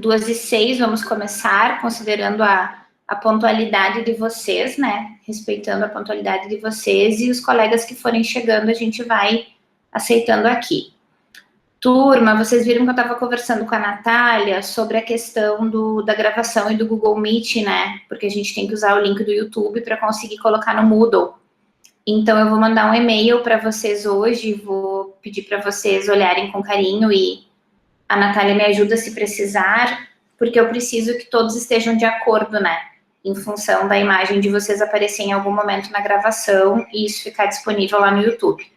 2h06, vamos começar, considerando a pontualidade de vocês, né? Respeitando a pontualidade de vocês, e os colegas que forem chegando, a gente vai aceitando aqui. Turma, vocês viram que eu estava conversando com a Natália sobre a questão da gravação e do Google Meet, né? Porque a gente tem que usar o link do YouTube para conseguir colocar no Moodle. Então, eu vou mandar um e-mail para vocês hoje, vou pedir para vocês olharem com carinho e a Natália me ajuda se precisar, porque eu preciso que todos estejam de acordo, né? Em função da imagem de vocês aparecer em algum momento na gravação e isso ficar disponível lá no YouTube.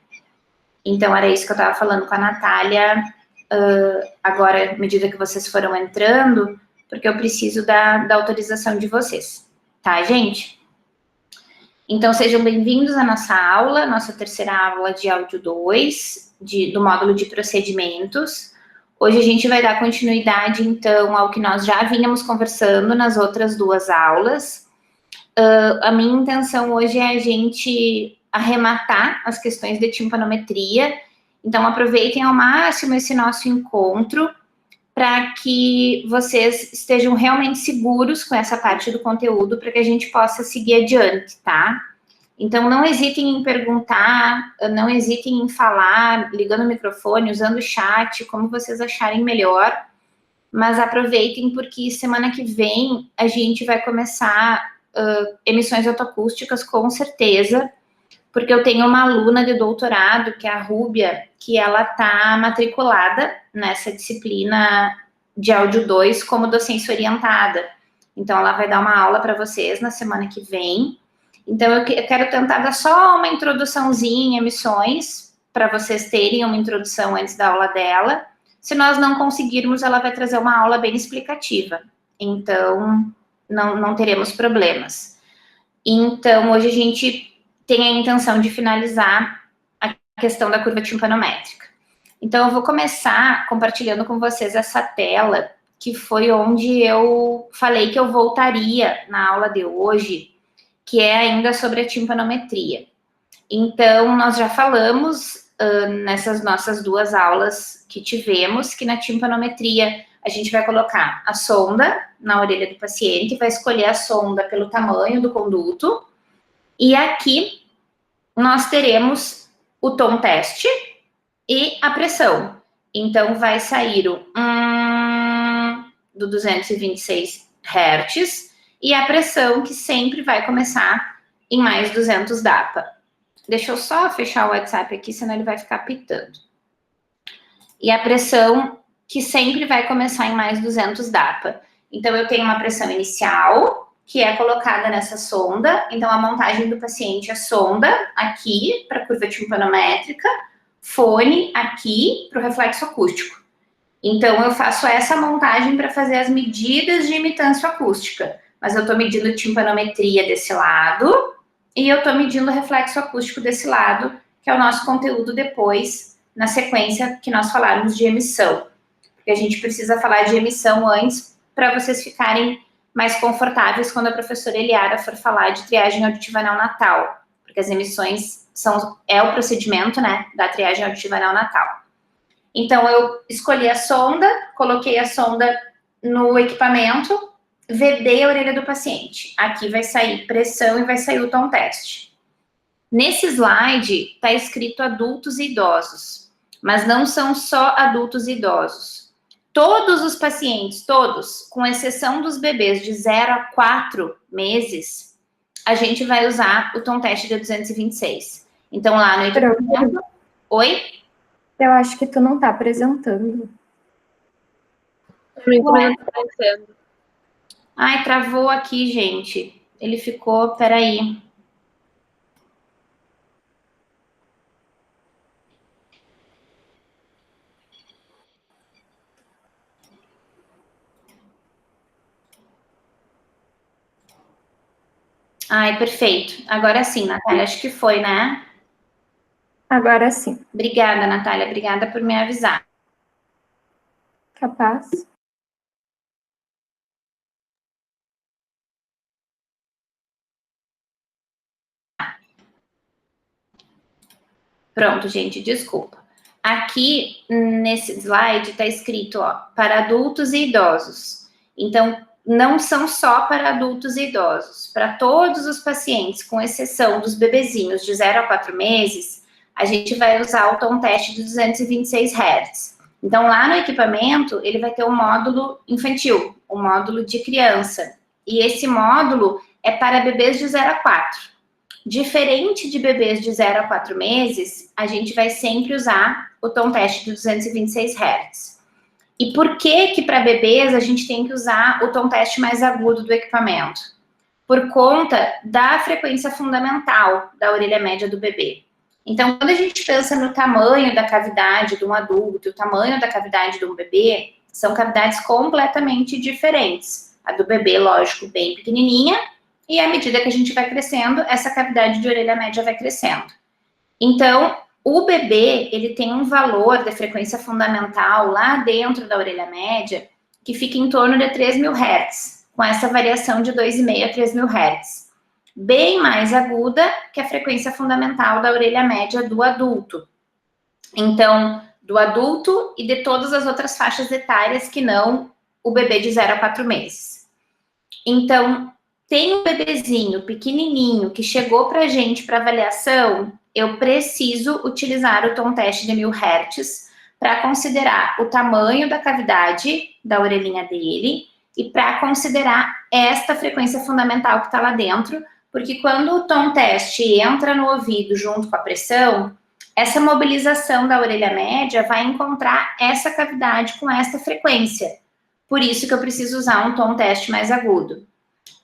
Então, era isso que eu estava falando com a Natália, agora, à medida que vocês foram entrando, porque eu preciso da autorização de vocês. Tá, gente? Então, sejam bem-vindos à nossa aula, nossa terceira aula de áudio 2, do módulo de procedimentos. Hoje a gente vai dar continuidade, então, ao que nós já vínhamos conversando nas outras duas aulas. A minha intenção hoje é a gente arrematar as questões de timpanometria. Então, aproveitem ao máximo esse nosso encontro para que vocês estejam realmente seguros com essa parte do conteúdo para que a gente possa seguir adiante, tá? Então, não hesitem em perguntar, não hesitem em falar, ligando o microfone, usando o chat, como vocês acharem melhor, mas aproveitem porque semana que vem a gente vai começar emissões autoacústicas, com certeza, porque eu tenho uma aluna de doutorado, que é a Rúbia, que ela está matriculada nessa disciplina de áudio 2 como docência orientada. Então, ela vai dar uma aula para vocês na semana que vem. Então, eu quero tentar dar só uma introduçãozinha em emissões, para vocês terem uma introdução antes da aula dela. Se nós não conseguirmos, ela vai trazer uma aula bem explicativa. Então, não teremos problemas. Então, hoje a gente tem a intenção de finalizar a questão da curva timpanométrica. Então, eu vou começar compartilhando com vocês essa tela, que foi onde eu falei que eu voltaria na aula de hoje, que é ainda sobre a timpanometria. Então, nós já falamos nessas nossas duas aulas que tivemos, que na timpanometria a gente vai colocar a sonda na orelha do paciente, vai escolher a sonda pelo tamanho do conduto, e aqui nós teremos o tom teste e a pressão. Então, vai sair o do 226 Hz e a pressão que sempre vai começar em mais 200 DAPA. Deixa eu só fechar o WhatsApp aqui, senão ele vai ficar pitando. E a pressão que sempre vai começar em mais 200 DAPA. Então, eu tenho uma pressão inicial, que é colocada nessa sonda. Então, a montagem do paciente é sonda aqui, para a curva timpanométrica, fone aqui, para o reflexo acústico. Então, eu faço essa montagem para fazer as medidas de imitância acústica. Mas eu estou medindo timpanometria desse lado e eu estou medindo o reflexo acústico desse lado, que é o nosso conteúdo depois, na sequência que nós falarmos de emissão. Porque a gente precisa falar de emissão antes, para vocês ficarem mais confortáveis quando a professora Eliara for falar de triagem auditiva neonatal. Porque as emissões é o procedimento, né, da triagem auditiva neonatal. Então, eu escolhi a sonda, coloquei a sonda no equipamento, vedei a orelha do paciente. Aqui vai sair pressão e vai sair o tom teste. Nesse slide, está escrito adultos e idosos, mas não são só adultos e idosos. Todos os pacientes, todos, com exceção dos bebês de 0 a 4 meses, a gente vai usar o tom teste de 226. Então, lá no equipamento... Oi? Eu acho que tu não tá apresentando. Não tá aparecendo. Ai, travou aqui, gente. Ele ficou... Peraí. Ai, perfeito. Agora sim, Natália, acho que foi, né? Agora sim. Obrigada, Natália. Obrigada por me avisar. Capaz. Pronto, gente, desculpa. Aqui, nesse slide, está escrito, ó, para adultos e idosos. Então, não são só para adultos e idosos. Para todos os pacientes, com exceção dos bebezinhos de 0 a 4 meses, a gente vai usar o tom teste de 226 Hz. Então, lá no equipamento, ele vai ter um módulo infantil, um módulo de criança. E esse módulo é para bebês de 0 a 4. Diferente de bebês de 0 a 4 meses, a gente vai sempre usar o tom teste de 226 Hz. E por que para bebês a gente tem que usar o tom teste mais agudo do equipamento? Por conta da frequência fundamental da orelha média do bebê. Então, quando a gente pensa no tamanho da cavidade de um adulto e o tamanho da cavidade de um bebê, são cavidades completamente diferentes. A do bebê, lógico, bem pequenininha, e à medida que a gente vai crescendo, essa cavidade de orelha média vai crescendo. Então, o bebê, ele tem um valor de frequência fundamental lá dentro da orelha média que fica em torno de 3.000 Hz, com essa variação de 2,5 a 3.000 Hz. Bem mais aguda que a frequência fundamental da orelha média do adulto. Então, do adulto e de todas as outras faixas etárias que não o bebê de 0 a 4 meses. Então, tem um bebezinho pequenininho que chegou para a gente para avaliação, eu preciso utilizar o tom teste de 1.000 Hz para considerar o tamanho da cavidade da orelhinha dele e para considerar esta frequência fundamental que está lá dentro, porque quando o tom teste entra no ouvido junto com a pressão, essa mobilização da orelha média vai encontrar essa cavidade com esta frequência. Por isso que eu preciso usar um tom teste mais agudo.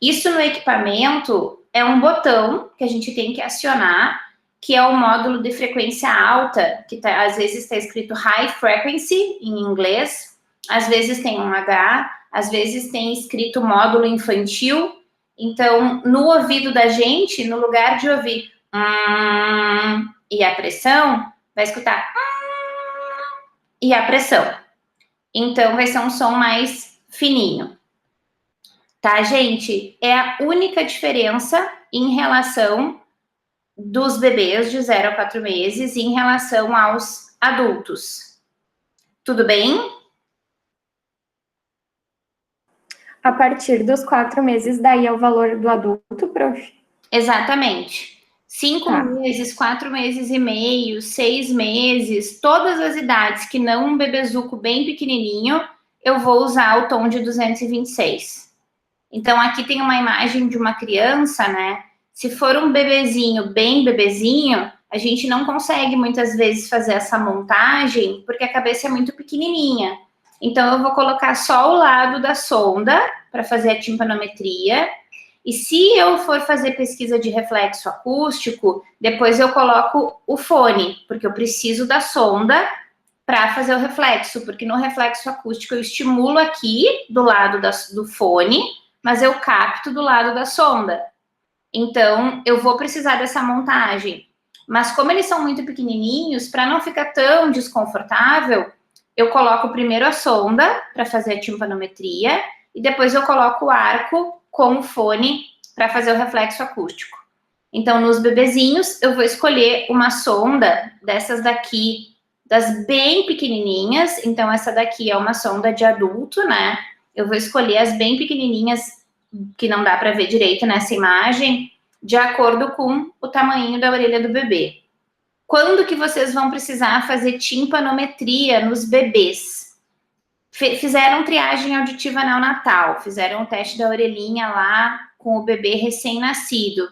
Isso no equipamento é um botão que a gente tem que acionar, que é o módulo de frequência alta, que às vezes está escrito High Frequency em inglês, às vezes tem um H, às vezes tem escrito módulo infantil. Então, no ouvido da gente, no lugar de ouvir e a pressão, vai escutar e a pressão. Então, vai ser um som mais fininho. Tá, gente? É a única diferença em relação dos bebês de 0 a 4 meses em relação aos adultos. Tudo bem? A partir dos 4 meses, daí é o valor do adulto, prof? Exatamente. 5 meses, 4 meses e meio, 6 meses, todas as idades que não um bebezuco bem pequenininho, eu vou usar o tom de 226. Então, aqui tem uma imagem de uma criança, né? Se for um bebezinho, bem bebezinho, a gente não consegue muitas vezes fazer essa montagem, porque a cabeça é muito pequenininha. Então, eu vou colocar só o lado da sonda para fazer a timpanometria. E se eu for fazer pesquisa de reflexo acústico, depois eu coloco o fone, porque eu preciso da sonda para fazer o reflexo, porque no reflexo acústico eu estimulo aqui do lado do fone, mas eu capto do lado da sonda. Então, eu vou precisar dessa montagem. Mas como eles são muito pequenininhos, para não ficar tão desconfortável, eu coloco primeiro a sonda para fazer a timpanometria e depois eu coloco o arco com o fone para fazer o reflexo acústico. Então, nos bebezinhos, eu vou escolher uma sonda dessas daqui, das bem pequenininhas. Então, essa daqui é uma sonda de adulto, né? Eu vou escolher as bem pequenininhas, que não dá para ver direito nessa imagem, de acordo com o tamanho da orelha do bebê. Quando que vocês vão precisar fazer timpanometria nos bebês? Fizeram triagem auditiva neonatal, fizeram o teste da orelhinha lá com o bebê recém-nascido.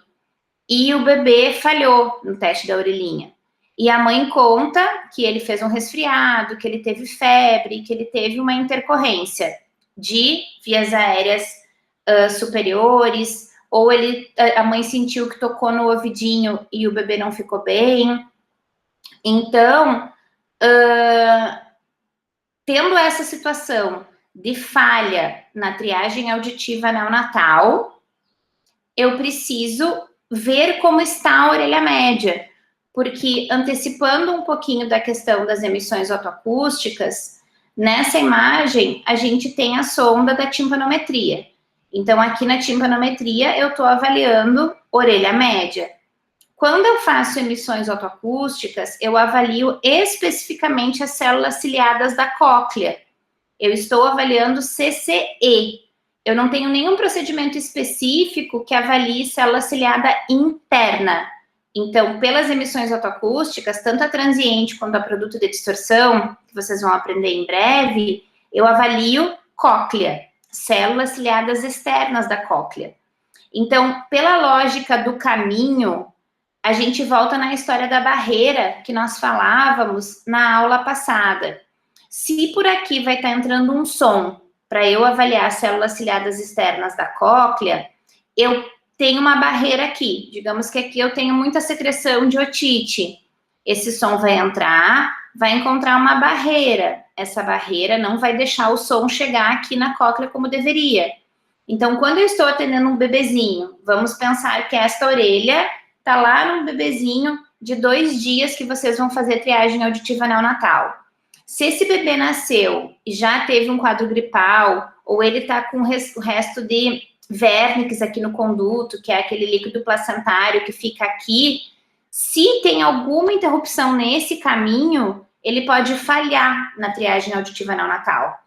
E o bebê falhou no teste da orelhinha. E a mãe conta que ele fez um resfriado, que ele teve febre, que ele teve uma intercorrência de vias aéreas superiores, ou a mãe sentiu que tocou no ouvidinho e o bebê não ficou bem. Então, tendo essa situação de falha na triagem auditiva neonatal, eu preciso ver como está a orelha média, porque antecipando um pouquinho da questão das emissões otoacústicas, nessa imagem a gente tem a sonda da timpanometria. Então, aqui na timpanometria eu estou avaliando orelha média. Quando eu faço emissões otoacústicas, eu avalio especificamente as células ciliadas da cóclea. Eu estou avaliando CCE. Eu não tenho nenhum procedimento específico que avalie célula ciliada interna. Então, pelas emissões otoacústicas, tanto a transiente quanto a produto de distorção, que vocês vão aprender em breve, eu avalio cóclea, células ciliadas externas da cóclea. Então, pela lógica do caminho, a gente volta na história da barreira que nós falávamos na aula passada. Se por aqui vai estar entrando um som para eu avaliar as células ciliadas externas da cóclea, eu tenho uma barreira aqui. Digamos que aqui eu tenho muita secreção de otite. Esse som vai entrar, vai encontrar uma barreira. Essa barreira não vai deixar o som chegar aqui na cóclea como deveria. Então, quando eu estou atendendo um bebezinho, vamos pensar que esta orelha está lá num bebezinho de 2 dias que vocês vão fazer triagem auditiva neonatal. Se esse bebê nasceu e já teve um quadro gripal, ou ele está com o resto de vernix aqui no conduto, que é aquele líquido placentário que fica aqui, se tem alguma interrupção nesse caminho, ele pode falhar na triagem auditiva neonatal.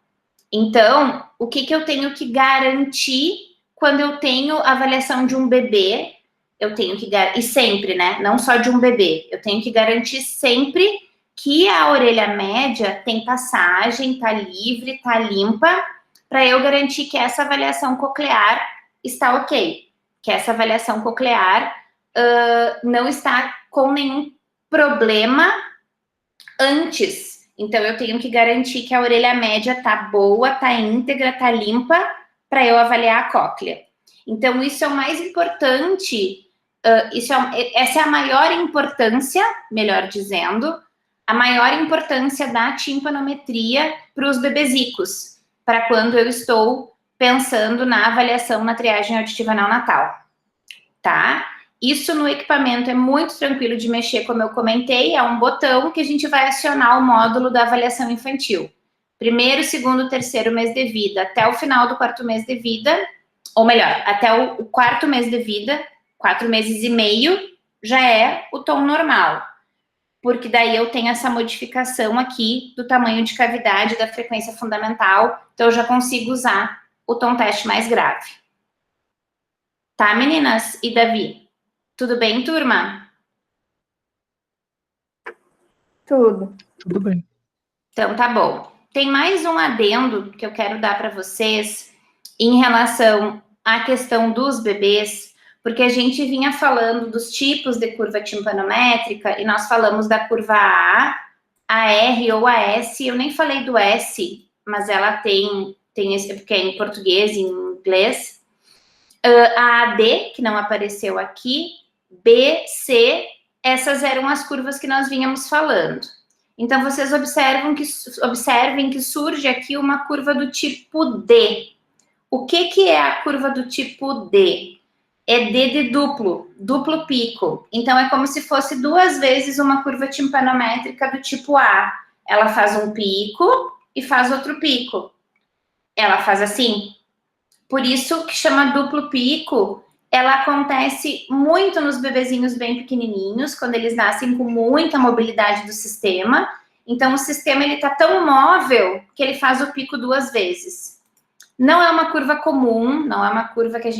Então, o que eu tenho que garantir quando eu tenho avaliação de um bebê? Eu tenho que garantir, e sempre, né? Não só de um bebê, eu tenho que garantir sempre que a orelha média tem passagem, tá livre, tá limpa, para eu garantir que essa avaliação coclear está ok, que essa avaliação coclear não está com nenhum problema antes. Então, eu tenho que garantir que a orelha média tá boa, tá íntegra, tá limpa, para eu avaliar a cóclea. Então, isso é o mais importante, essa é a maior importância, melhor dizendo, a maior importância da timpanometria para os bebezicos, para quando eu estou pensando na avaliação na triagem auditiva neonatal, tá? Isso no equipamento é muito tranquilo de mexer, como eu comentei, é um botão que a gente vai acionar o módulo da avaliação infantil. 1º, 2º, 3º mês de vida, até o final do 4º mês de vida, ou melhor, até o 4º mês de vida, 4 meses e meio, já é o tom normal. Porque daí eu tenho essa modificação aqui do tamanho de cavidade, da frequência fundamental, então eu já consigo usar o tom teste mais grave. Tá, meninas e Davi? Tudo bem, turma? Tudo. Tudo bem. Então, tá bom. Tem mais um adendo que eu quero dar para vocês em relação à questão dos bebês, porque a gente vinha falando dos tipos de curva timpanométrica e nós falamos da curva A, AR ou AS. Eu nem falei do S, mas ela tem esse, porque é em português e em inglês. A AD, que não apareceu aqui, B, C, essas eram as curvas que nós vínhamos falando. Então, vocês observem que surge aqui uma curva do tipo D. O que é a curva do tipo D? É D de duplo pico. Então, é como se fosse 2 vezes uma curva timpanométrica do tipo A. Ela faz um pico e faz outro pico. Ela faz assim. Por isso que chama duplo pico. Ela acontece muito nos bebezinhos bem pequenininhos, quando eles nascem com muita mobilidade do sistema. Então, o sistema ele tá tão móvel que ele faz o pico 2 vezes. Não é uma curva comum, não é uma curva que a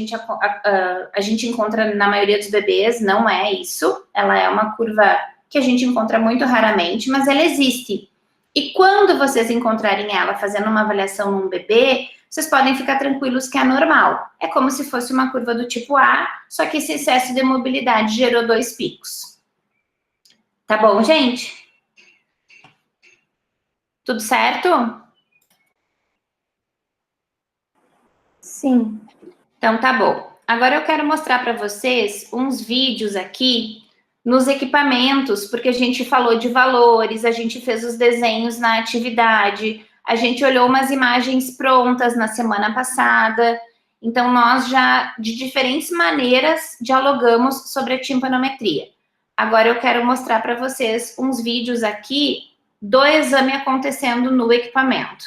gente encontra na maioria dos bebês, não é isso. Ela é uma curva que a gente encontra muito raramente, mas ela existe. E quando vocês encontrarem ela fazendo uma avaliação num bebê, vocês podem ficar tranquilos que é normal. É como se fosse uma curva do tipo A, só que esse excesso de mobilidade gerou 2 picos. Tá bom, gente? Tudo certo? Sim. Então, tá bom. Agora eu quero mostrar para vocês uns vídeos aqui nos equipamentos, porque a gente falou de valores, a gente fez os desenhos na atividade, a gente olhou umas imagens prontas na semana passada. Então, nós já, de diferentes maneiras, dialogamos sobre a timpanometria. Agora eu quero mostrar para vocês uns vídeos aqui do exame acontecendo no equipamento.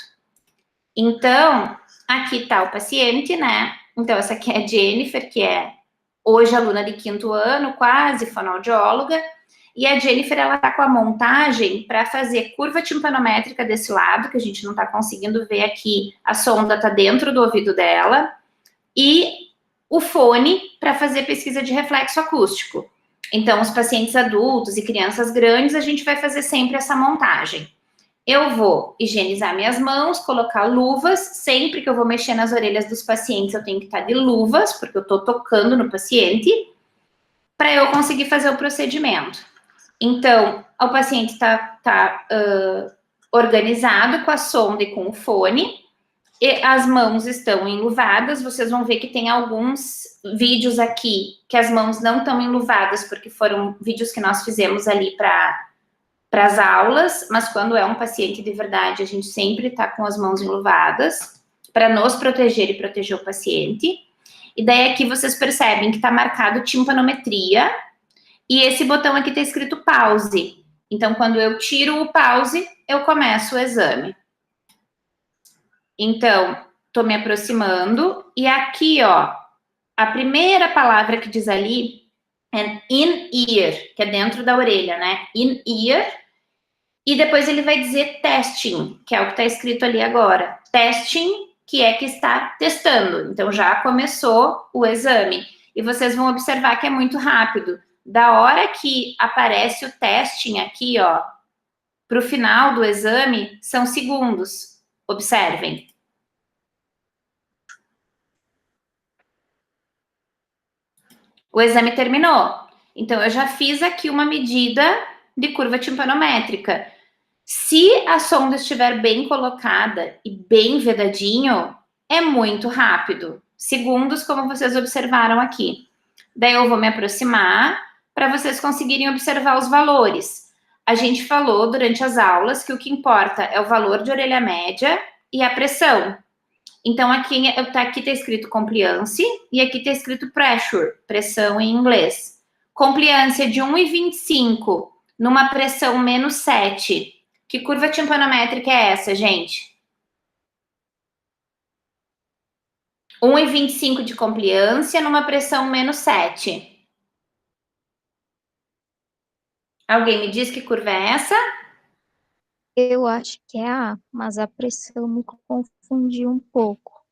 Então, aqui está o paciente, né? Então, essa aqui é a Jennifer, que é hoje aluna de 5º ano, quase fonoaudióloga, e a Jennifer, ela tá com a montagem para fazer curva timpanométrica desse lado, que a gente não está conseguindo ver aqui, a sonda está dentro do ouvido dela, e o fone para fazer pesquisa de reflexo acústico. Então, os pacientes adultos e crianças grandes, a gente vai fazer sempre essa montagem. Eu vou higienizar minhas mãos, colocar luvas, sempre que eu vou mexer nas orelhas dos pacientes, eu tenho que estar de luvas, porque eu estou tocando no paciente, para eu conseguir fazer o procedimento. Então, o paciente está organizado com a sonda e com o fone, e as mãos estão enluvadas. Vocês vão ver que tem alguns vídeos aqui que as mãos não estão enluvadas, porque foram vídeos que nós fizemos ali para as aulas, mas quando é um paciente de verdade, a gente sempre está com as mãos enluvadas, para nos proteger e proteger o paciente. E daí aqui vocês percebem que está marcado timpanometria, e esse botão aqui está escrito pause. Então, quando eu tiro o pause, eu começo o exame. Então, estou me aproximando, e aqui, ó, a primeira palavra que diz ali é in-ear, que é dentro da orelha, né? In-ear, e depois ele vai dizer testing, que é o que está escrito ali agora. Testing, que é que está testando. Então, já começou o exame. E vocês vão observar que é muito rápido. Da hora que aparece o testing aqui, ó, para o final do exame, são segundos. Observem. O exame terminou. Então, eu já fiz aqui uma medida de curva timpanométrica. Se a sonda estiver bem colocada e bem vedadinho, é muito rápido. Segundos, como vocês observaram aqui. Daí eu vou me aproximar para vocês conseguirem observar os valores. A gente falou durante as aulas que o que importa é o valor de orelha média e a pressão. Então, aqui está escrito compliance e aqui está escrito pressure, pressão em inglês. Compliance de 1,25 numa pressão menos 7. Que curva timpanométrica é essa, gente? 1,25 de compliância numa pressão menos 7. Alguém me diz que curva é essa? Eu acho que é A, mas a pressão me confundiu um pouco.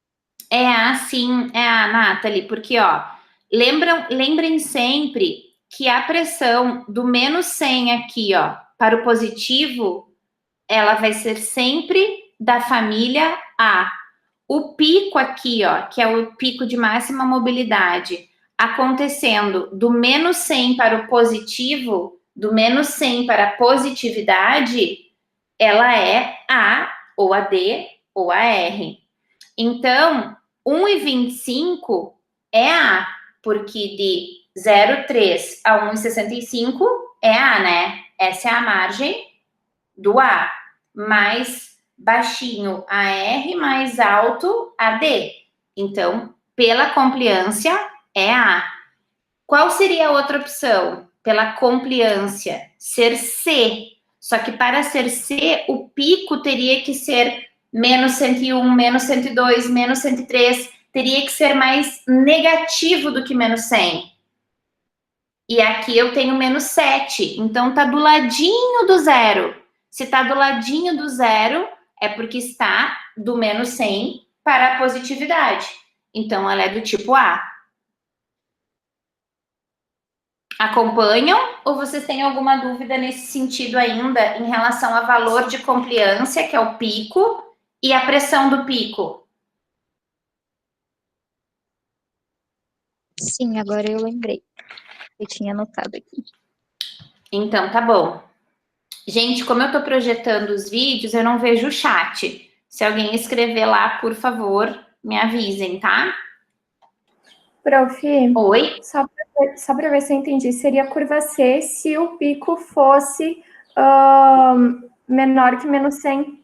É A, sim, é A, Nathalie, porque, ó, lembrem sempre que a pressão do menos 100 aqui, ó, para o positivo, ela vai ser sempre da família A. O pico aqui, ó, que é o pico de máxima mobilidade, acontecendo do menos 100 para o positivo, do menos 100 para a positividade, ela é A, ou a D, ou a R. Então, 1,25 é A, porque de 0,3 a 1,65 é A, né? Essa é a margem do A. Mais baixinho a R, mais alto a D. Então, pela compliância, é A. Qual seria a outra opção? Pela compliância, ser C. Só que para ser C, o pico teria que ser menos 101, menos 102, menos 103. Teria que ser mais negativo do que menos 100. E aqui eu tenho menos 7. Então, tá do ladinho do zero. Se está do ladinho do zero, é porque está do menos 100 para a positividade. Então, ela é do tipo A. Acompanham? Ou vocês têm alguma dúvida nesse sentido ainda em relação ao valor de compliância, que é o pico, e a pressão do pico? Sim, agora eu lembrei. Eu tinha anotado aqui. Então, tá bom. Gente, como eu estou projetando os vídeos, eu não vejo o chat. Se alguém escrever lá, por favor, me avisem, tá? Prof, Oi? só para ver se eu entendi, seria curva C se o pico fosse menor que menos 100?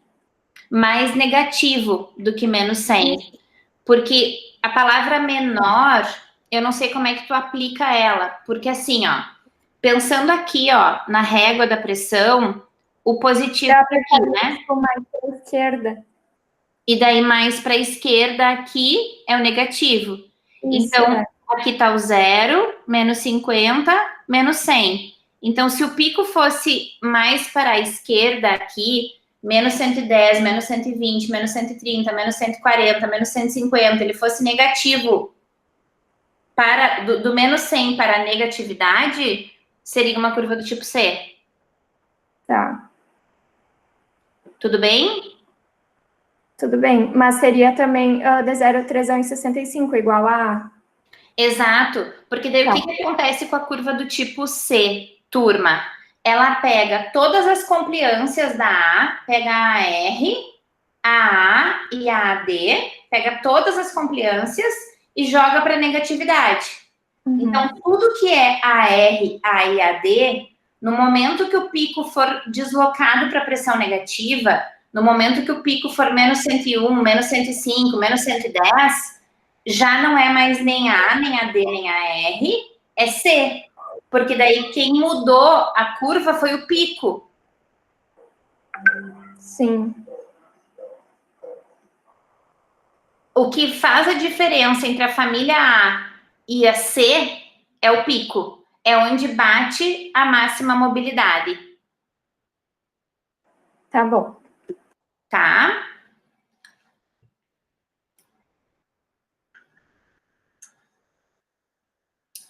Mais negativo do que menos 100. Porque a palavra menor, eu não sei como é que tu aplica ela. Porque assim, ó, pensando aqui, ó, na régua da pressão, o positivo aqui, né? Mais para a esquerda. E daí mais para a esquerda aqui é o negativo. Isso, Então, né? aqui está o 0, menos 50, menos 100. Então, se o pico fosse mais para a esquerda aqui, menos 110, menos 120, menos 130, menos 140, menos 150, ele fosse negativo para do menos 100 para a negatividade, seria uma curva do tipo C. Tá. Tudo bem? Tudo bem, mas seria também de 0 a 3 em 65, igual a... Exato, porque daí Tá. o que acontece com a curva do tipo C, turma? Ela pega todas as compliâncias da A, pega a R, a A e a AD, pega todas as compliâncias e joga para negatividade. Então, tudo que é AR, A e AD, no momento que o pico for deslocado para pressão negativa, no momento que o pico for menos 101, menos 105, menos 110, já não é mais nem A, nem AD, nem AR, é C. Porque daí quem mudou a curva foi o pico. Sim. O que faz a diferença entre a família A e a C é o pico. É onde bate a máxima mobilidade. Tá bom. Tá?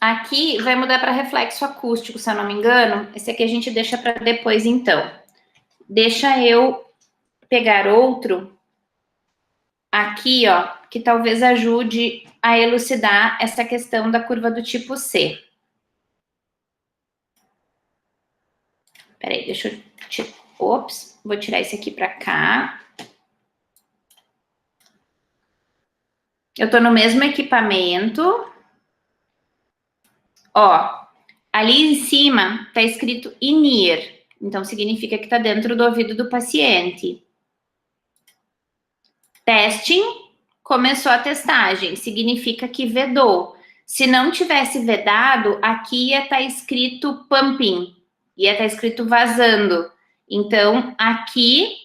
Aqui vai mudar para reflexo acústico, se eu não me engano. Esse aqui a gente deixa para depois, então. Deixa eu pegar outro aqui, ó, que talvez ajude a elucidar essa questão da curva do tipo C. Peraí, deixa eu... Ops, vou tirar esse aqui para cá. Eu tô no mesmo equipamento. Ó, ali em cima tá escrito in-ear. Então, significa que tá dentro do ouvido do paciente. Testing, começou a testagem. Significa que vedou. Se não tivesse vedado, aqui ia estar escrito pumping. Ia estar escrito vazando. Então, aqui...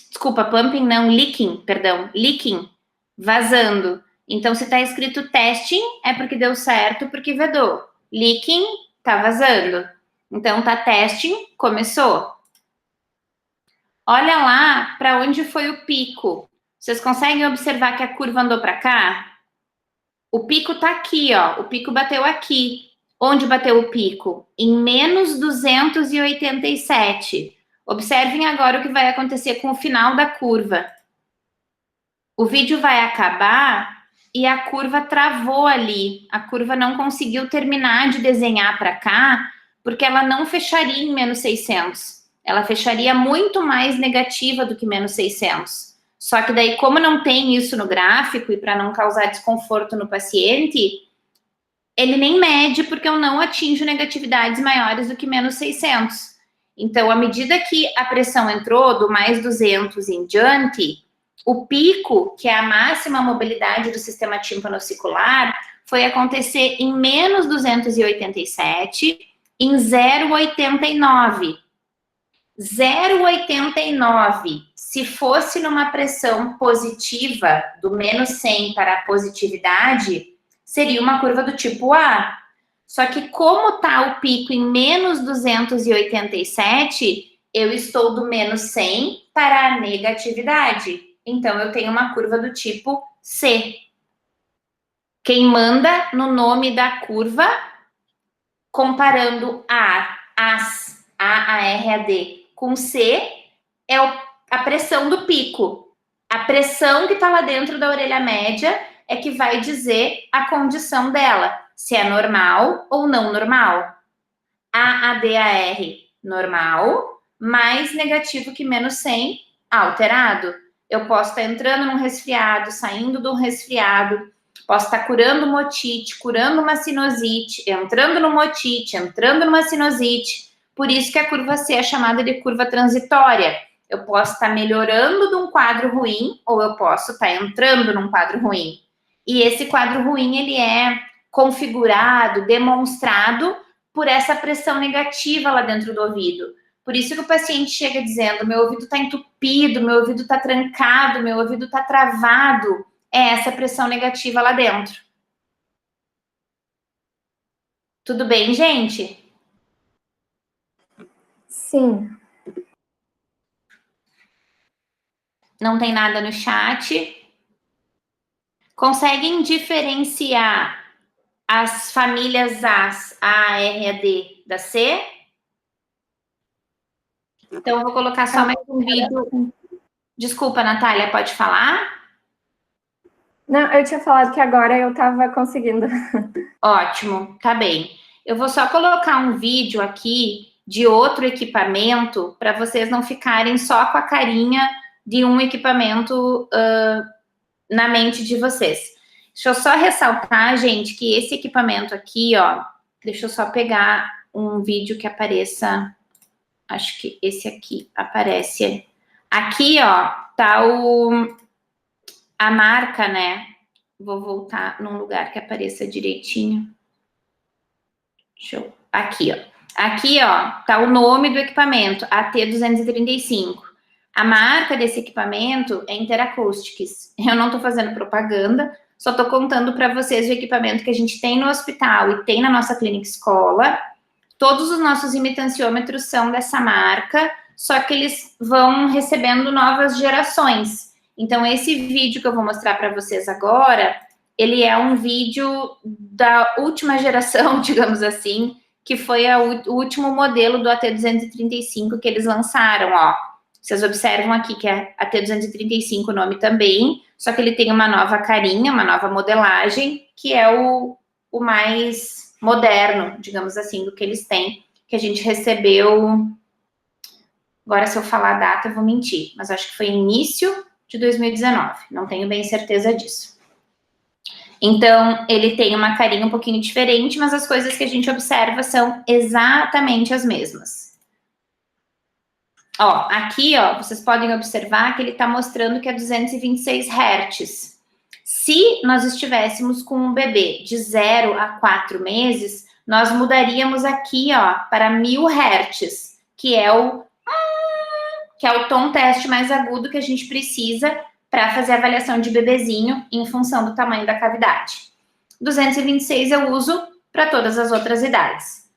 Desculpa, pumping não, leaking, perdão. Leaking, vazando. Então, se está escrito testing, é porque deu certo, porque vedou. Leaking, tá vazando. Então, tá testing, começou. Olha lá para onde foi o pico. Vocês conseguem observar que a curva andou para cá? O pico tá aqui, ó. O pico bateu aqui. Onde bateu o pico? Em menos 287. Observem agora o que vai acontecer com o final da curva. O vídeo vai acabar e a curva travou ali. A curva não conseguiu terminar de desenhar para cá, porque ela não fecharia em menos 600. Ela fecharia muito mais negativa do que menos 600. Só que daí, como não tem isso no gráfico e para não causar desconforto no paciente, ele nem mede porque eu não atinjo negatividades maiores do que menos 600. Então, à medida que a pressão entrou do mais 200 em diante, o pico, que é a máxima mobilidade do sistema tímpano-auricular, foi acontecer em menos 287, em 0,89. 0,89, se fosse numa pressão positiva, do menos 100 para a positividade, seria uma curva do tipo A. Só que como está o pico em menos 287, eu estou do menos 100 para a negatividade. Então, eu tenho uma curva do tipo C. Quem manda no nome da curva, comparando A, R, A, D, com C, é a pressão do pico. A pressão que está lá dentro da orelha média é que vai dizer a condição dela, se é normal ou não normal. A, D, A, R, normal, mais negativo que menos 100, alterado. Eu posso estar entrando num resfriado, saindo de um resfriado, posso estar curando uma otite, curando uma sinusite, entrando numa otite, entrando numa sinusite. Por isso que a curva C é chamada de curva transitória. Eu posso estar melhorando de um quadro ruim ou eu posso estar entrando num quadro ruim. E esse quadro ruim, ele é configurado, demonstrado por essa pressão negativa lá dentro do ouvido. Por isso que o paciente chega dizendo, meu ouvido está entupido, meu ouvido está trancado, meu ouvido está travado. É essa pressão negativa lá dentro. Tudo bem, gente? Sim. Não tem nada no chat. Conseguem diferenciar as famílias A, R, A, D da C? Então, eu vou colocar só mais um vídeo. Desculpa, Natália, pode falar? Não, eu tinha falado que agora eu estava conseguindo. Ótimo, tá bem. Eu vou só colocar um vídeo aqui de outro equipamento para vocês não ficarem só com a carinha de um equipamento na mente de vocês. Deixa eu só ressaltar, gente, que esse equipamento aqui, ó, deixa eu só pegar um vídeo que apareça, acho que esse aqui aparece. Aqui, ó, tá a marca, né? Vou voltar num lugar que apareça direitinho. Aqui, ó. Aqui, ó, tá o nome do equipamento, AT235. A marca desse equipamento é Interacoustics. Eu não tô fazendo propaganda, só tô contando para vocês o equipamento que a gente tem no hospital e tem na nossa clínica escola. Todos os nossos imitanciômetros são dessa marca, só que eles vão recebendo novas gerações. Então, esse vídeo que eu vou mostrar para vocês agora, ele é um vídeo da última geração, digamos assim, que foi o último modelo do AT235 que eles lançaram, ó. Vocês observam aqui que é AT235 o nome também, só que ele tem uma nova carinha, uma nova modelagem, que é o mais moderno, digamos assim, do que eles têm, que a gente recebeu. Agora, se eu falar a data, eu vou mentir, mas acho que foi início de 2019, não tenho bem certeza disso. Então, ele tem uma carinha um pouquinho diferente, mas as coisas que a gente observa são exatamente as mesmas. Ó, aqui, ó, vocês podem observar que ele está mostrando que é 226 Hz. Se nós estivéssemos com um bebê de 0 a 4 meses, nós mudaríamos aqui, ó, para 1000 Hz, que é o tom teste mais agudo que a gente precisa para fazer a avaliação de bebezinho em função do tamanho da cavidade. 226 eu uso para todas as outras idades.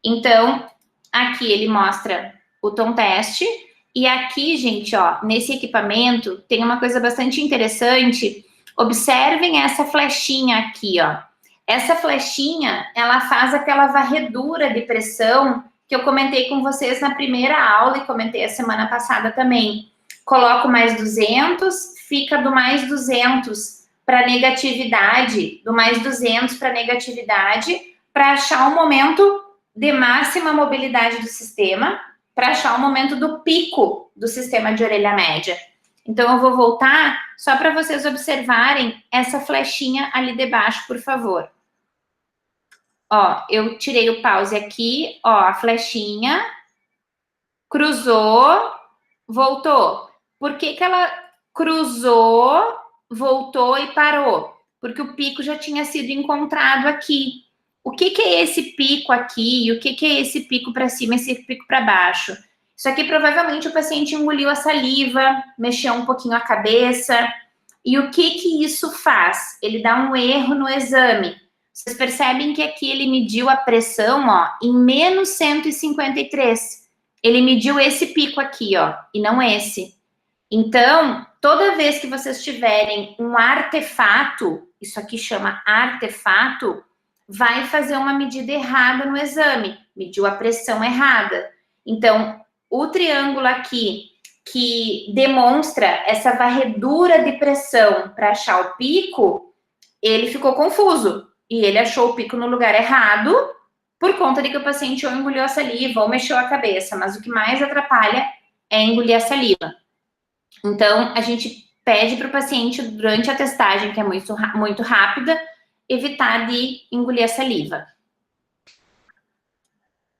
Então, aqui ele mostra o tom teste. E aqui, gente, ó, nesse equipamento, tem uma coisa bastante interessante. Observem essa flechinha aqui, ó. Essa flechinha, ela faz aquela varredura de pressão que eu comentei com vocês na primeira aula e comentei a semana passada também. Coloco mais 200, fica do mais 200 para negatividade, do mais 200 para negatividade, para achar o momento de máxima mobilidade do sistema, para achar o momento do pico do sistema de orelha média. Então, eu vou voltar só para vocês observarem essa flechinha ali debaixo, por favor. Ó, eu tirei o pause aqui, ó, a flechinha, cruzou, voltou. Por que que ela cruzou, voltou e parou? Porque o pico já tinha sido encontrado aqui. O que que é esse pico aqui? E o que que é esse pico para cima, esse pico para baixo? Isso aqui provavelmente o paciente engoliu a saliva, mexeu um pouquinho a cabeça. E o que que isso faz? Ele dá um erro no exame. Vocês percebem que aqui ele mediu a pressão, ó, em menos 153. Ele mediu esse pico aqui, ó, e não esse. Então, toda vez que vocês tiverem um artefato, isso aqui chama artefato, vai fazer uma medida errada no exame, mediu a pressão errada. Então, o triângulo aqui, que demonstra essa varredura de pressão para achar o pico, ele ficou confuso. E ele achou o pico no lugar errado, por conta de que o paciente ou engoliu a saliva ou mexeu a cabeça. Mas o que mais atrapalha é engolir a saliva. Então, a gente pede para o paciente, durante a testagem, que é muito rápida, evitar de engolir a saliva.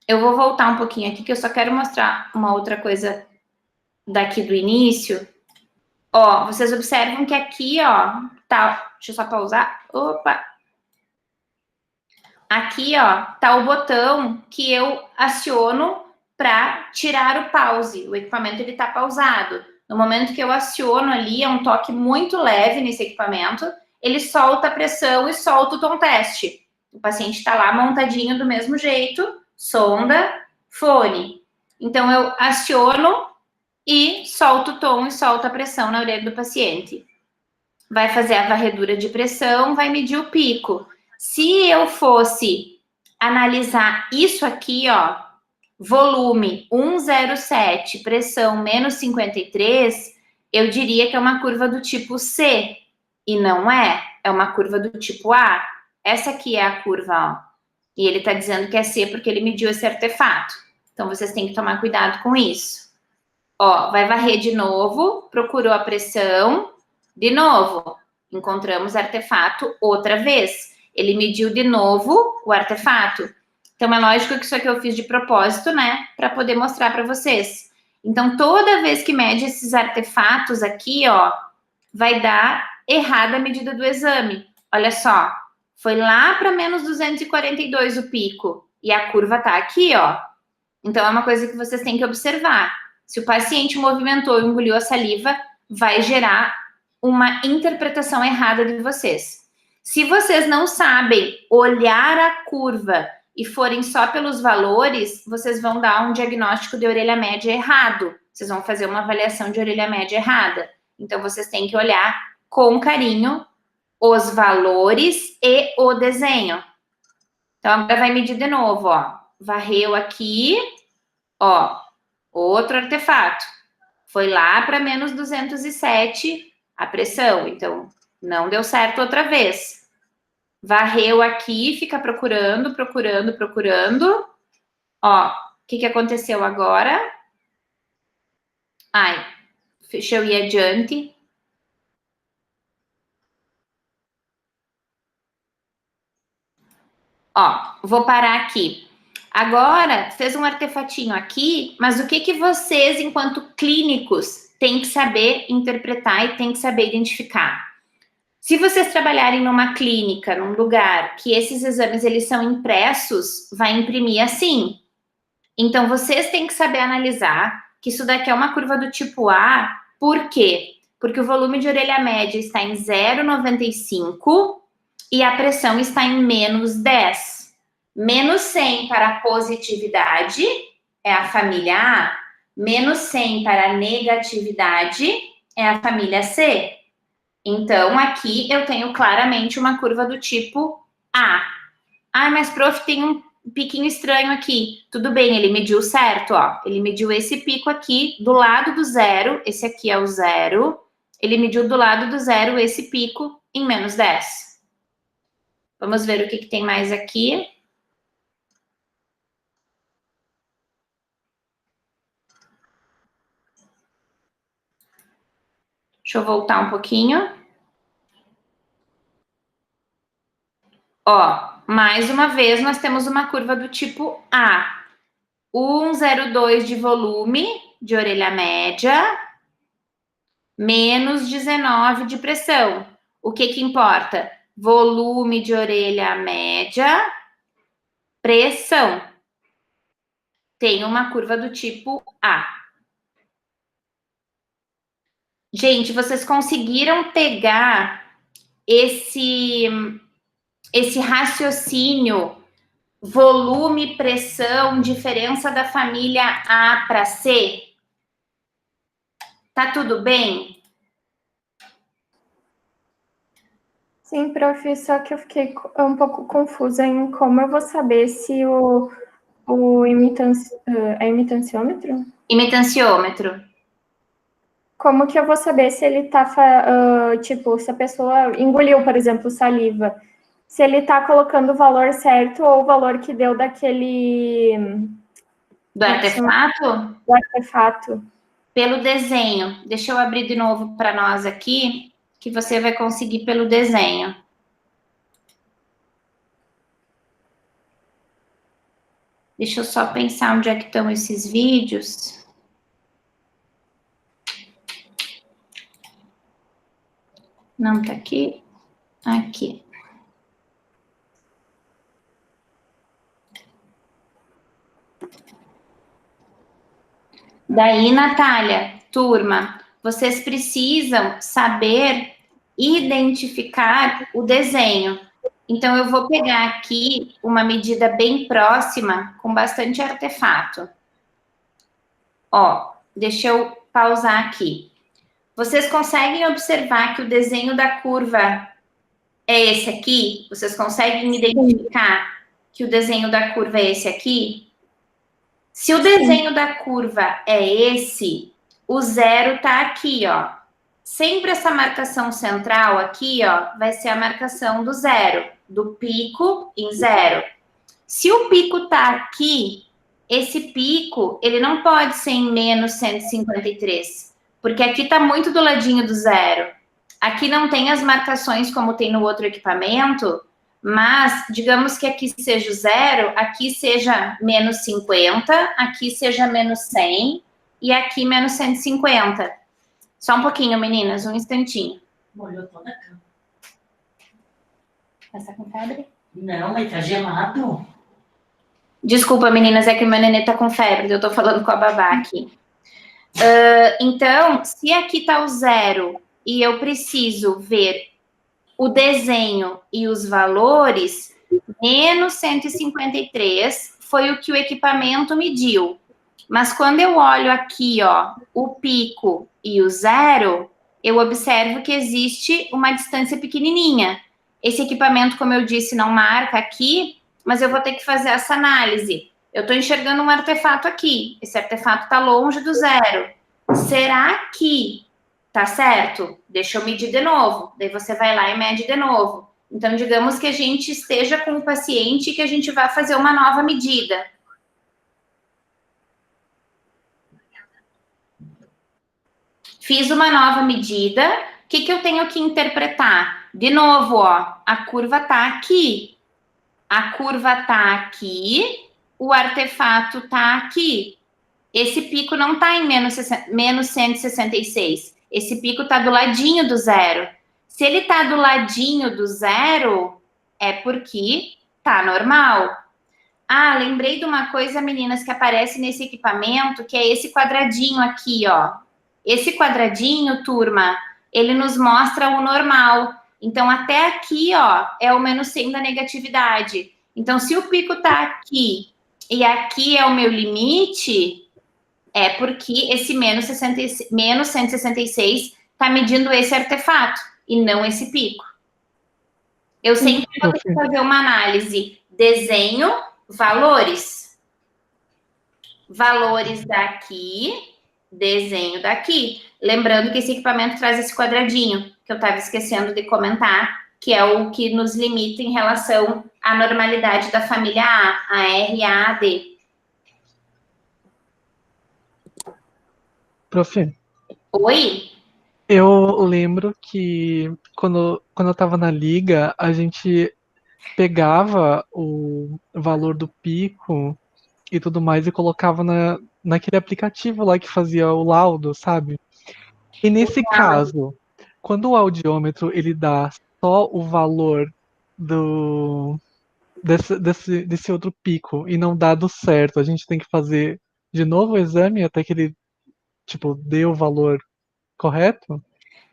Eu vou voltar um pouquinho aqui, que eu só quero mostrar uma outra coisa daqui do início. Ó, vocês observam que aqui, ó, tá... Deixa eu só pausar. Opa! Aqui, ó, tá o botão que eu aciono para tirar o pause. O equipamento, ele tá pausado. No momento que eu aciono ali, é um toque muito leve nesse equipamento, ele solta a pressão e solta o tom teste. O paciente está lá montadinho do mesmo jeito, sonda, fone. Então, eu aciono e solto o tom e solto a pressão na orelha do paciente. Vai fazer a varredura de pressão, vai medir o pico. Se eu fosse analisar isso aqui, ó, volume 107, pressão menos 53, eu diria que é uma curva do tipo C. E não é, é uma curva do tipo A. Essa aqui é a curva, ó. E ele está dizendo que é C porque ele mediu esse artefato. Então, vocês têm que tomar cuidado com isso. Ó, vai varrer de novo, procurou a pressão, de novo, encontramos artefato outra vez. Ele mediu de novo o artefato. Então, é lógico que isso aqui eu fiz de propósito, né? Para poder mostrar para vocês. Então, toda vez que mede esses artefatos aqui, ó, vai dar errada a medida do exame. Olha só, foi lá para menos 242 o pico. E a curva tá aqui, ó. Então, é uma coisa que vocês têm que observar. Se o paciente movimentou e engoliu a saliva, vai gerar uma interpretação errada de vocês. Se vocês não sabem olhar a curva e forem só pelos valores, vocês vão dar um diagnóstico de orelha média errado. Vocês vão fazer uma avaliação de orelha média errada. Então, vocês têm que olhar com carinho os valores e o desenho. Então, agora vai medir de novo, ó. Varreu aqui, ó, outro artefato. Foi lá para menos 207 a pressão. Então, não deu certo outra vez. Varreu aqui, fica procurando, procurando, procurando. Ó, o que aconteceu agora? Ai, deixa eu ir adiante. Ó, vou parar aqui. Agora, fez um artefatinho aqui, mas o que vocês, enquanto clínicos, têm que saber interpretar e têm que saber identificar? Se vocês trabalharem numa clínica, num lugar que esses exames eles são impressos, vai imprimir assim. Então, vocês têm que saber analisar que isso daqui é uma curva do tipo A. Por quê? Porque o volume de orelha média está em 0,95 e a pressão está em menos 10. Menos 100 para a positividade é a família A. Menos 100 para a negatividade é a família C. Então, aqui eu tenho claramente uma curva do tipo A. Ah, mas prof, tem um piquinho estranho aqui. Tudo bem, ele mediu certo, ó. Ele mediu esse pico aqui do lado do zero. Esse aqui é o zero. Ele mediu do lado do zero esse pico em menos 10. Vamos ver o que tem mais aqui. Deixa eu voltar um pouquinho. Ó, mais uma vez, nós temos uma curva do tipo A. 1,02 de volume de orelha média, menos 19 de pressão. O que importa? Volume de orelha média, pressão. Tem uma curva do tipo A. Gente, vocês conseguiram pegar esse raciocínio, volume, pressão, diferença da família A para C? Tá tudo bem? Sim, prof, só que eu fiquei um pouco confusa em como eu vou saber se é imitanciômetro? Imitanciômetro. Como que eu vou saber se ele tá, tipo, se a pessoa engoliu, por exemplo, saliva, se ele tá colocando o valor certo ou o valor que deu daquele... Do artefato? Do artefato. Pelo desenho. Deixa eu abrir de novo para nós aqui, que você vai conseguir pelo desenho. Deixa eu só pensar onde é que estão esses vídeos. Não tá aqui? Aqui. Daí, Natália, turma, vocês precisam saber identificar o desenho. Então, eu vou pegar aqui uma medida bem próxima, com bastante artefato. Ó, deixa eu pausar aqui. Vocês conseguem observar que o desenho da curva é esse aqui? Vocês conseguem identificar que o desenho da curva é esse aqui? Se o desenho da curva é esse, o zero tá aqui, ó. Sempre essa marcação central aqui, ó, vai ser a marcação do zero, do pico em zero. Se o pico tá aqui, esse pico, ele não pode ser em menos 153, porque aqui tá muito do ladinho do zero. Aqui não tem as marcações como tem no outro equipamento, mas digamos que aqui seja o zero, aqui seja menos 50, aqui seja menos 100 e aqui menos 150. Só um pouquinho, meninas, um instantinho. Molhou toda a cama. Mas tá com febre? Não, mas tá gelado. Desculpa, meninas, é que o meu nenê tá com febre, eu tô falando com a babá aqui. Então, se aqui tá o zero e eu preciso ver o desenho e os valores, menos 153 foi o que o equipamento mediu. Mas quando eu olho aqui, ó, o pico e o zero, eu observo que existe uma distância pequenininha. Esse equipamento, como eu disse, não marca aqui, mas eu vou ter que fazer essa análise. Eu estou enxergando um artefato aqui. Esse artefato está longe do zero. Será que tá certo? Deixa eu medir de novo. Daí você vai lá e mede de novo. Então, digamos que a gente esteja com o paciente e que a gente vai fazer uma nova medida. Fiz uma nova medida. O que eu tenho que interpretar? De novo, ó, a curva tá aqui. A curva tá aqui, o artefato tá aqui. Esse pico não tá em menos 166. Esse pico tá do ladinho do zero. Se ele tá do ladinho do zero, é porque tá normal. Ah, lembrei de uma coisa, meninas, que aparece nesse equipamento, que é esse quadradinho aqui, ó. Esse quadradinho, turma, ele nos mostra o normal. Então, até aqui, ó, é o menos 100 da negatividade. Então, se o pico tá aqui e aqui é o meu limite, é porque esse menos 166 tá medindo esse artefato e não esse pico. Eu sempre vou ter que fazer uma análise. Desenho, valores. Valores daqui, desenho daqui. Lembrando que esse equipamento traz esse quadradinho, que eu estava esquecendo de comentar, que é o que nos limita em relação à normalidade da família A R, A, D. Prof, Oi? eu lembro que quando eu estava na liga, a gente pegava o valor do pico e tudo mais e colocava naquele aplicativo lá que fazia o laudo, sabe? E nesse caso, quando o audiômetro ele dá só o valor desse outro pico e não dá do certo, a gente tem que fazer de novo o exame até que ele, tipo, dê o valor correto?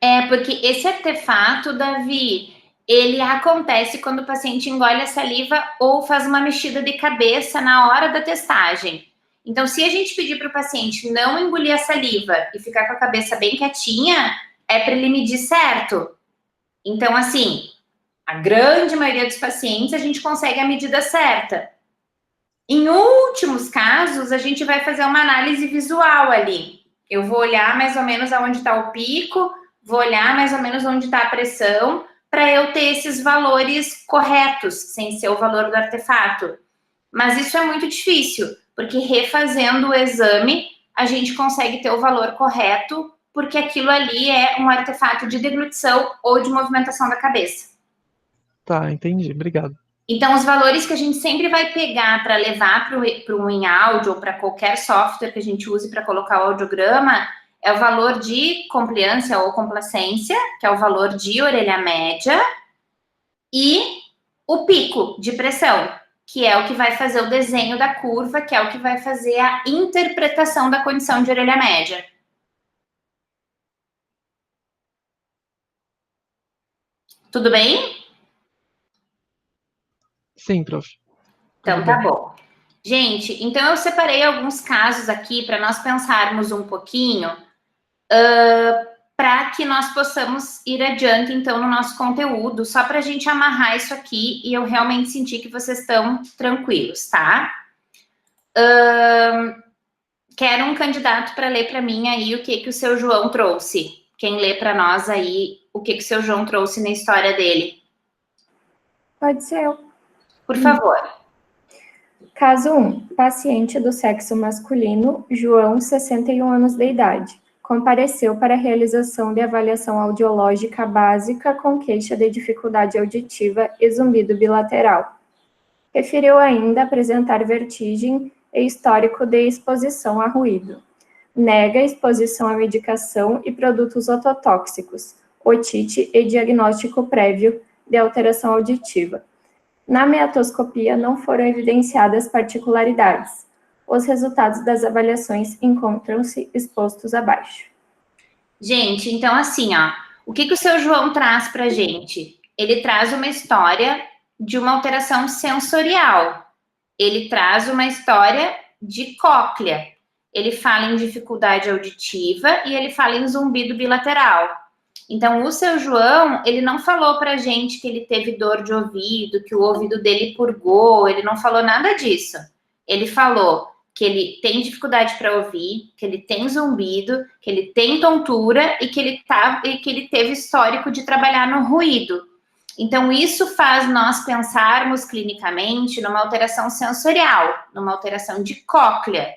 É, porque esse artefato, Davi, ele acontece quando o paciente engole a saliva ou faz uma mexida de cabeça na hora da testagem. Então, se a gente pedir para o paciente não engolir a saliva e ficar com a cabeça bem quietinha, é para ele medir certo. Então, assim, a grande maioria dos pacientes a gente consegue a medida certa. Em últimos casos, a gente vai fazer uma análise visual ali. Eu vou olhar mais ou menos aonde está o pico, vou olhar mais ou menos onde está a pressão, para eu ter esses valores corretos, sem ser o valor do artefato. Mas isso é muito difícil, porque refazendo o exame, a gente consegue ter o valor correto, porque aquilo ali é um artefato de deglutição ou de movimentação da cabeça. Tá, entendi. Obrigado. Então, os valores que a gente sempre vai pegar para levar para um in-audio ou para qualquer software que a gente use para colocar o audiograma é o valor de compliância ou complacência, que é o valor de orelha média, e o pico de pressão, que é o que vai fazer o desenho da curva, que é o que vai fazer a interpretação da condição de orelha média. Tudo bem? Sim, prof. Então, Tudo tá bem. bom. Gente, então eu separei alguns casos aqui para nós pensarmos um pouquinho, para que nós possamos ir adiante, então, no nosso conteúdo, só para a gente amarrar isso aqui e eu realmente sentir que vocês estão tranquilos, tá? Quero um candidato para ler para mim aí o que o seu João trouxe. Quem lê para nós aí o que o seu João trouxe na história dele? Pode ser eu. Por favor. Caso 1. Paciente do sexo masculino, João, 61 anos de idade. Compareceu para a realização de avaliação audiológica básica com queixa de dificuldade auditiva e zumbido bilateral. Referiu ainda apresentar vertigem e histórico de exposição a ruído. Nega exposição à medicação e produtos ototóxicos, otite e diagnóstico prévio de alteração auditiva. Na meatoscopia não foram evidenciadas particularidades. Os resultados das avaliações encontram-se expostos abaixo. Gente, então assim, ó, o que o seu João traz pra gente? Ele traz uma história de uma alteração sensorial. Ele traz uma história de cóclea. Ele fala em dificuldade auditiva e ele fala em zumbido bilateral. Então, o seu João, ele não falou pra gente que ele teve dor de ouvido, que o ouvido dele purgou, ele não falou nada disso. Ele falou que ele tem dificuldade para ouvir, que ele tem zumbido, que ele tem tontura e que ele teve histórico de trabalhar no ruído. Então, isso faz nós pensarmos clinicamente numa alteração sensorial, numa alteração de cóclea.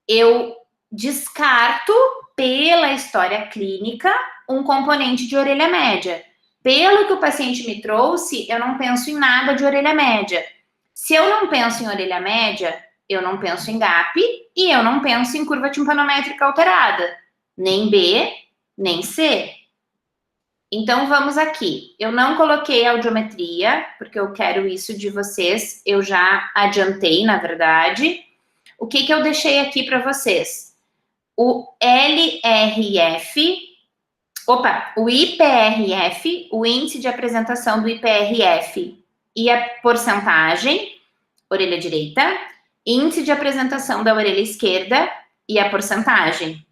Eu descarto, pela história clínica, um componente de orelha média. Pelo que o paciente me trouxe, eu não penso em nada de orelha média. Se eu não penso em orelha média, eu não penso em GAP e eu não penso em curva timpanométrica alterada. Nem B, nem C. Então, vamos aqui. Eu não coloquei audiometria, porque eu quero isso de vocês. Eu já adiantei, na verdade. O que eu deixei aqui para vocês? O o IPRF, o índice de apresentação do IPRF e a porcentagem, orelha direita, índice de apresentação da orelha esquerda e a porcentagem.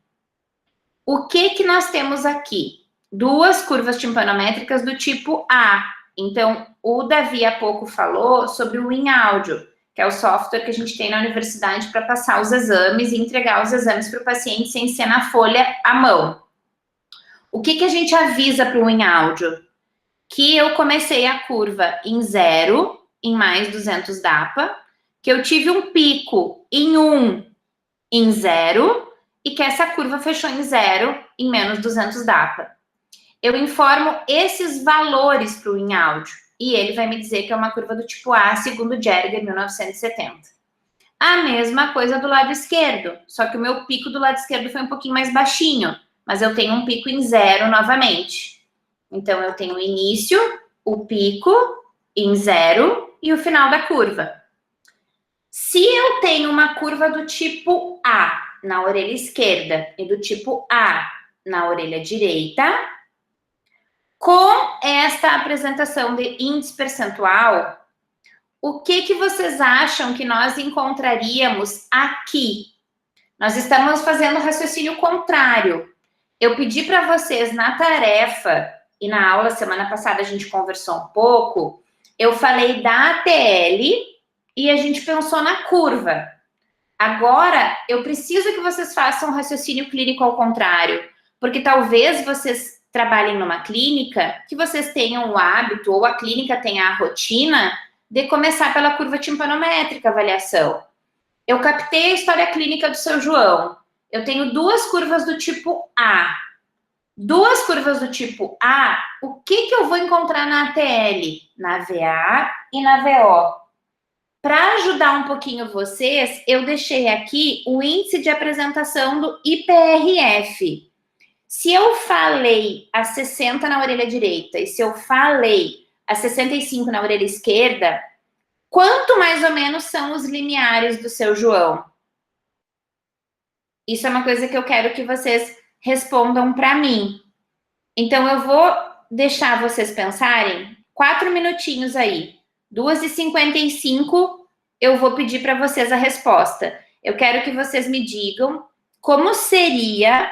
O que nós temos aqui? Duas curvas timpanométricas do tipo A. Então, o Davi há pouco falou sobre o InAudio, que é o software que a gente tem na universidade para passar os exames e entregar os exames para o paciente sem ser na folha à mão. O que a gente avisa para o InAudio? Que eu comecei a curva em 0, em mais 200 DAPA, que eu tive um pico em 1, em 0, e que essa curva fechou em 0, em menos 200 DAPA. Eu informo esses valores para o InAudio, e ele vai me dizer que é uma curva do tipo A, segundo Jerger, 1970. A mesma coisa do lado esquerdo, só que o meu pico do lado esquerdo foi um pouquinho mais baixinho, mas eu tenho um pico em 0 novamente. Então, eu tenho o início, o pico em 0 e o final da curva. Se eu tenho uma curva do tipo A na orelha esquerda e do tipo A na orelha direita, com esta apresentação de índice percentual, o que vocês acham que nós encontraríamos aqui? Nós estamos fazendo o raciocínio contrário. Eu pedi para vocês na tarefa, e na aula semana passada a gente conversou um pouco, eu falei da ATL e a gente pensou na curva. Agora, eu preciso que vocês façam um raciocínio clínico ao contrário, porque talvez vocês trabalhem numa clínica que vocês tenham o hábito, ou a clínica tenha a rotina, de começar pela curva timpanométrica avaliação. Eu captei a história clínica do seu João. Eu tenho duas curvas do tipo A. Duas curvas do tipo A, o que eu vou encontrar na ATL? Na VA e na VO. Para ajudar um pouquinho vocês, eu deixei aqui o índice de apresentação do IPRF. Se eu falei a 60 na orelha direita e se eu falei a 65 na orelha esquerda, quanto mais ou menos são os limiares do seu João? Isso é uma coisa que eu quero que vocês respondam para mim. Então, eu vou deixar vocês pensarem 4 minutinhos aí. 2h55, eu vou pedir para vocês a resposta. Eu quero que vocês me digam como seria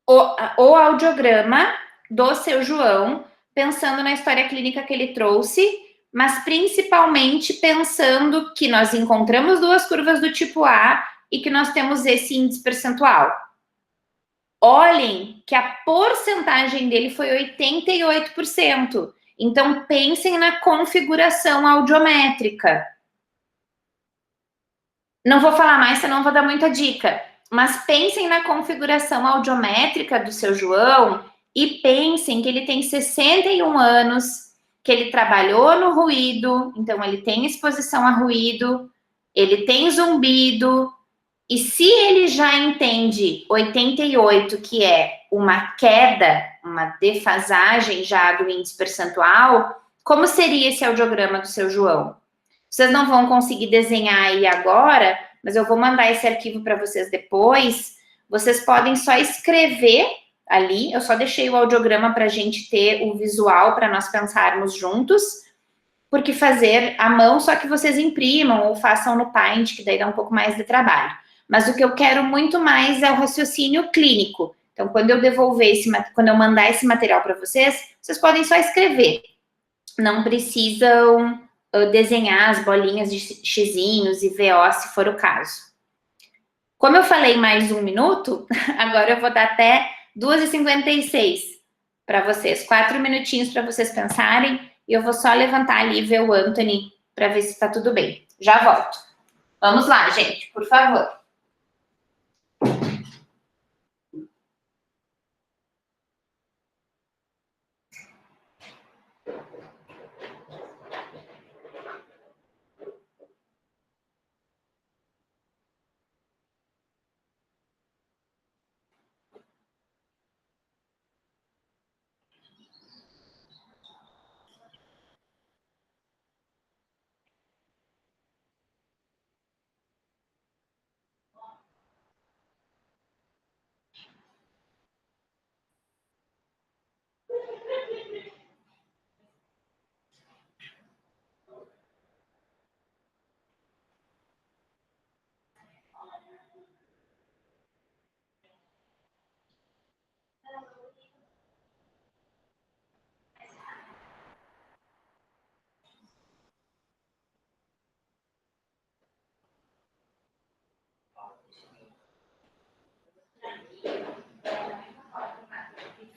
o audiograma do seu João, pensando na história clínica que ele trouxe, mas principalmente pensando que nós encontramos 2 curvas do tipo A e que nós temos esse índice percentual. Olhem que a porcentagem dele foi 88%. Então, pensem na configuração audiométrica. Não vou falar mais, senão vou dar muita dica. Mas pensem na configuração audiométrica do seu João e pensem que ele tem 61 anos, que ele trabalhou no ruído, então ele tem exposição a ruído, ele tem zumbido, e se ele já entende 88, que é uma queda, uma defasagem já do índice percentual, como seria esse audiograma do seu João? Vocês não vão conseguir desenhar aí agora, mas eu vou mandar esse arquivo para vocês depois. Vocês podem só escrever ali, eu só deixei o audiograma para a gente ter o visual para nós pensarmos juntos, porque fazer à mão, só que vocês imprimam ou façam no Paint, que daí dá um pouco mais de trabalho. Mas o que eu quero muito mais é o raciocínio clínico. Então, quando eu quando eu mandar esse material para vocês, vocês podem só escrever. Não precisam desenhar as bolinhas de xizinhos e VO, se for o caso. Como eu falei mais 1 minuto, agora eu vou dar até 2h56 para vocês. 4 minutinhos para vocês pensarem. E eu vou só levantar ali e ver o Anthony para ver se está tudo bem. Já volto. Vamos lá, gente, por favor.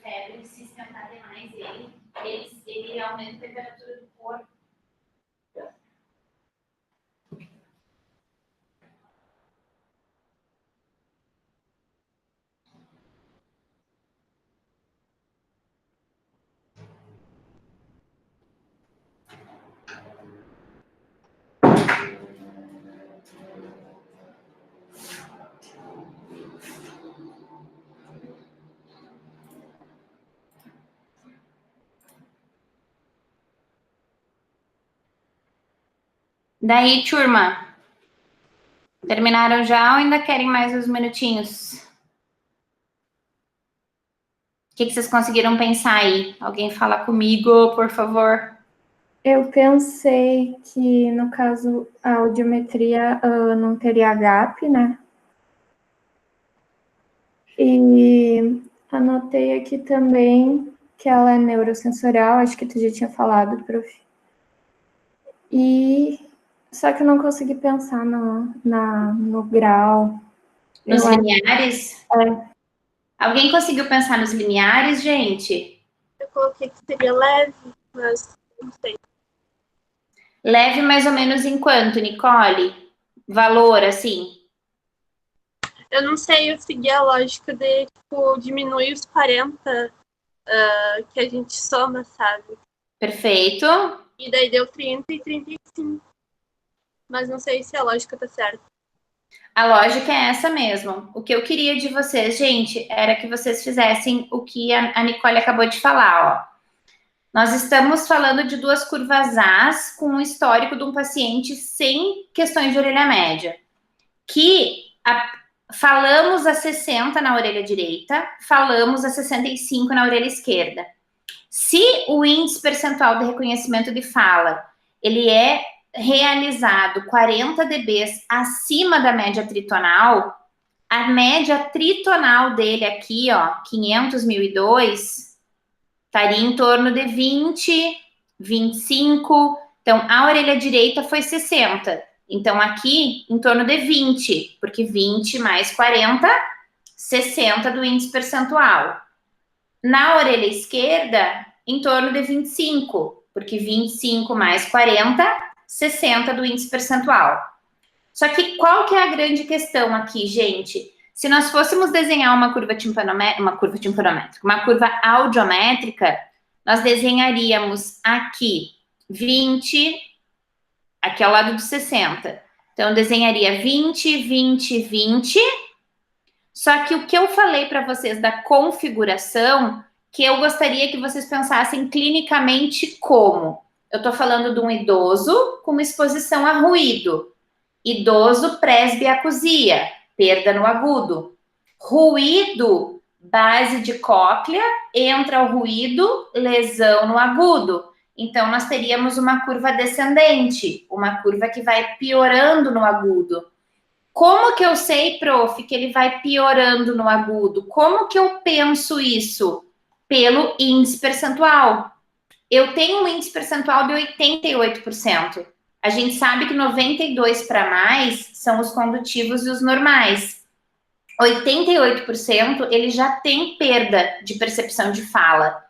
Febre, se esquentar demais ele aumenta a temperatura do corpo. Daí, turma, terminaram já ou ainda querem mais uns minutinhos? O que vocês conseguiram pensar aí? Alguém fala comigo, por favor? Eu pensei que, no caso, a audiometria não teria gap, né? E anotei aqui também que ela é neurosensorial, acho que tu já tinha falado, prof. E só que eu não consegui pensar no grau. Nos limiares? É. Alguém conseguiu pensar nos limiares, gente? Eu coloquei que seria leve, mas não sei. Leve mais ou menos em quanto, Nicole? Valor, assim? Eu não sei, eu segui a lógica de, tipo, diminuir os 40 que a gente soma, sabe? Perfeito. E daí deu 30 e 35. Mas não sei se a lógica tá certa. A lógica é essa mesmo. O que eu queria de vocês, gente, era que vocês fizessem o que a Nicole acabou de falar, ó. Nós estamos falando de 2 curvas As com um histórico de um paciente sem questões de orelha média. Falamos a 60 na orelha direita, falamos a 65 na orelha esquerda. Se o índice percentual de reconhecimento de fala, ele é realizado 40 dBs acima da média tritonal, a média tritonal dele aqui, ó, 500.002, estaria em torno de 20, 25. Então, a orelha direita foi 60. Então, aqui, em torno de 20, porque 20 mais 40, 60 do índice percentual. Na orelha esquerda, em torno de 25, porque 25 mais 40, 60 do índice percentual. Só que qual que é a grande questão aqui, gente? Se nós fôssemos desenhar uma curva timpanométrica, uma curva audiométrica, nós desenharíamos aqui 20, aqui ao lado do 60. Então, eu desenharia 20, 20, 20. Só que o que eu falei para vocês da configuração, que eu gostaria que vocês pensassem clinicamente como. Eu estou falando de um idoso com uma exposição a ruído. Idoso presbiacusia, perda no agudo. Ruído, base de cóclea, entra o ruído, lesão no agudo. Então, nós teríamos uma curva descendente, uma curva que vai piorando no agudo. Como que eu sei, prof, que ele vai piorando no agudo? Como que eu penso isso? Pelo índice percentual. Eu tenho um índice percentual de 88%. A gente sabe que 92 para mais são os condutivos e os normais. 88% ele já tem perda de percepção de fala.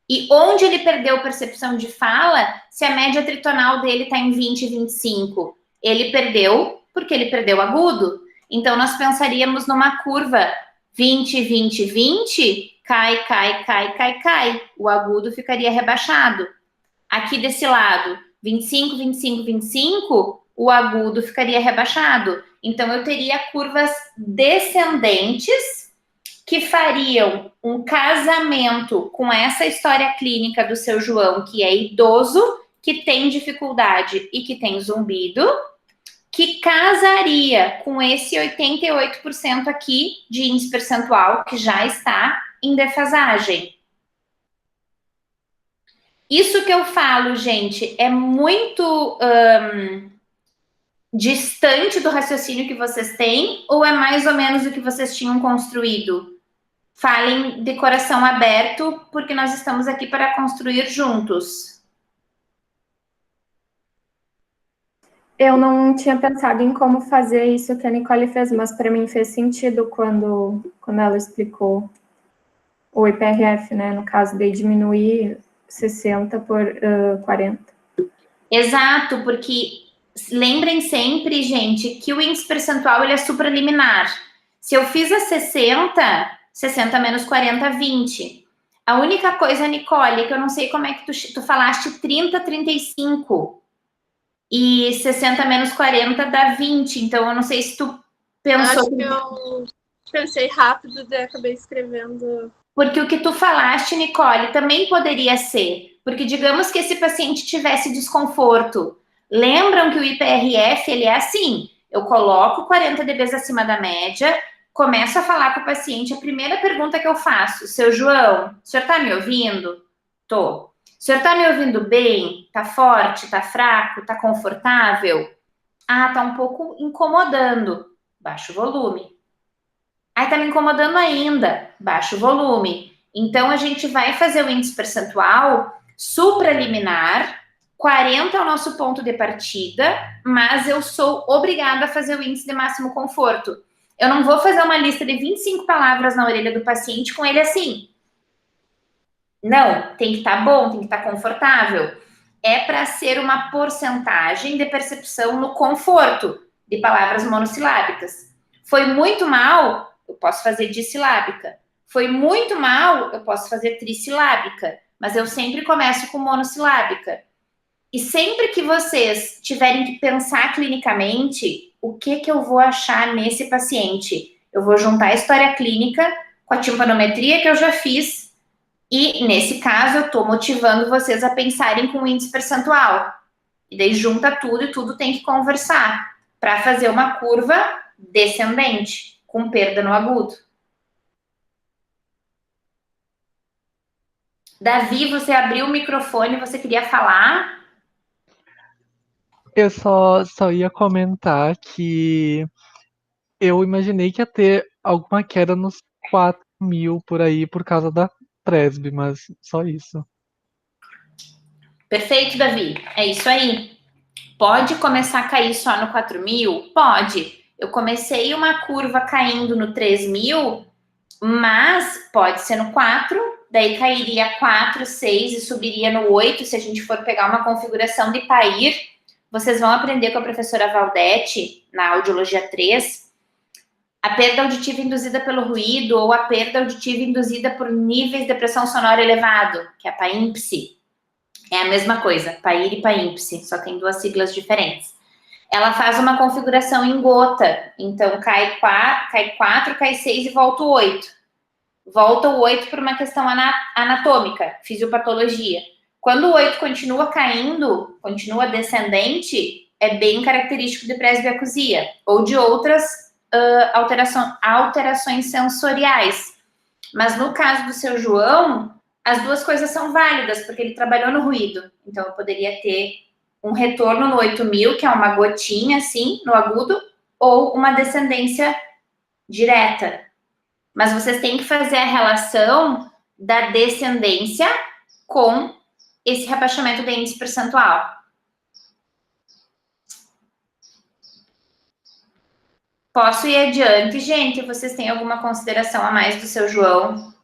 E onde ele perdeu percepção de fala, se a média tritonal dele está em 20, 25? Ele perdeu porque ele perdeu agudo. Então, nós pensaríamos numa curva 20, 20, 20, cai, cai, cai, cai, cai. O agudo ficaria rebaixado. Aqui desse lado, 25, 25, 25, o agudo ficaria rebaixado. Então, eu teria curvas descendentes que fariam um casamento com essa história clínica do seu João, que é idoso, que tem dificuldade e que tem zumbido, que casaria com esse 88% aqui de índice percentual, que já está em defasagem. Isso que eu falo, gente, é muito distante do raciocínio que vocês têm, ou é mais ou menos o que vocês tinham construído? Falem de coração aberto, porque nós estamos aqui para construir juntos. Eu não tinha pensado em como fazer isso que a Nicole fez, mas para mim fez sentido quando ela explicou o IPRF, né? No caso de diminuir 60 por 40. Exato, porque lembrem sempre, gente, que o índice percentual ele é supraliminar. Se eu fiz a 60, 60 menos 40, 20. A única coisa, Nicole, que eu não sei como é que tu falaste 30, 35. E 60 menos 40 dá 20. Então, eu não sei se tu pensou... Acho que eu pensei rápido e acabei escrevendo... Porque o que tu falaste, Nicole, também poderia ser. Porque digamos que esse paciente tivesse desconforto. Lembram que o IPRF, ele é assim. Eu coloco 40 dBs acima da média, começo a falar com o paciente. A primeira pergunta que eu faço, seu João, o senhor tá me ouvindo? Tô. O senhor tá me ouvindo bem? Tá forte? Tá fraco? Tá confortável? Ah, tá um pouco incomodando. Baixa o volume. Ah, tá me incomodando ainda. Baixa o volume. Então, a gente vai fazer o índice percentual supraliminar. 40 é o nosso ponto de partida, mas eu sou obrigada a fazer o índice de máximo conforto. Eu não vou fazer uma lista de 25 palavras na orelha do paciente com ele assim. Não, tem que estar bom, tem que estar confortável. É para ser uma porcentagem de percepção no conforto de palavras monossilábicas. Foi muito mal, eu posso fazer dissilábica. Foi muito mal, eu posso fazer trissilábica. Mas eu sempre começo com monossilábica. E sempre que vocês tiverem que pensar clinicamente, o que eu vou achar nesse paciente? Eu vou juntar a história clínica com a timpanometria que eu já fiz. E, nesse caso, eu estou motivando vocês a pensarem com o índice percentual. E daí junta tudo e tudo tem que conversar para fazer uma curva descendente, com perda no agudo. Davi, você abriu o microfone, você queria falar? Eu só ia comentar que eu imaginei que ia ter alguma queda nos 4.000 por aí por causa da Presb, mas só isso. Perfeito, Davi. É isso aí. Pode começar a cair só no 4.000? Pode. Eu comecei uma curva caindo no 3.000, mas pode ser no 4, daí cairia 4, 6 e subiria no 8, se a gente for pegar uma configuração de PAIR. Vocês vão aprender com a professora Valdete, na Audiologia 3, a perda auditiva induzida pelo ruído ou a perda auditiva induzida por níveis de pressão sonora elevado, que é a PAIMPSE. É a mesma coisa, PAIR e PAIMPSE, só tem 2 siglas diferentes. Ela faz uma configuração em gota, então cai 4, cai 6 e volta o 8. Volta o 8 por uma questão anatômica, fisiopatologia. Quando o 8 continua caindo, continua descendente, é bem característico de presbiacusia ou de outras alterações sensoriais. Mas no caso do seu João, as 2 coisas são válidas, porque ele trabalhou no ruído. Então, eu poderia ter um retorno no 8.000, que é uma gotinha, assim, no agudo, ou uma descendência direta. Mas vocês têm que fazer a relação da descendência com esse rebaixamento de índice percentual. Posso ir adiante, gente? Vocês têm alguma consideração a mais do seu João?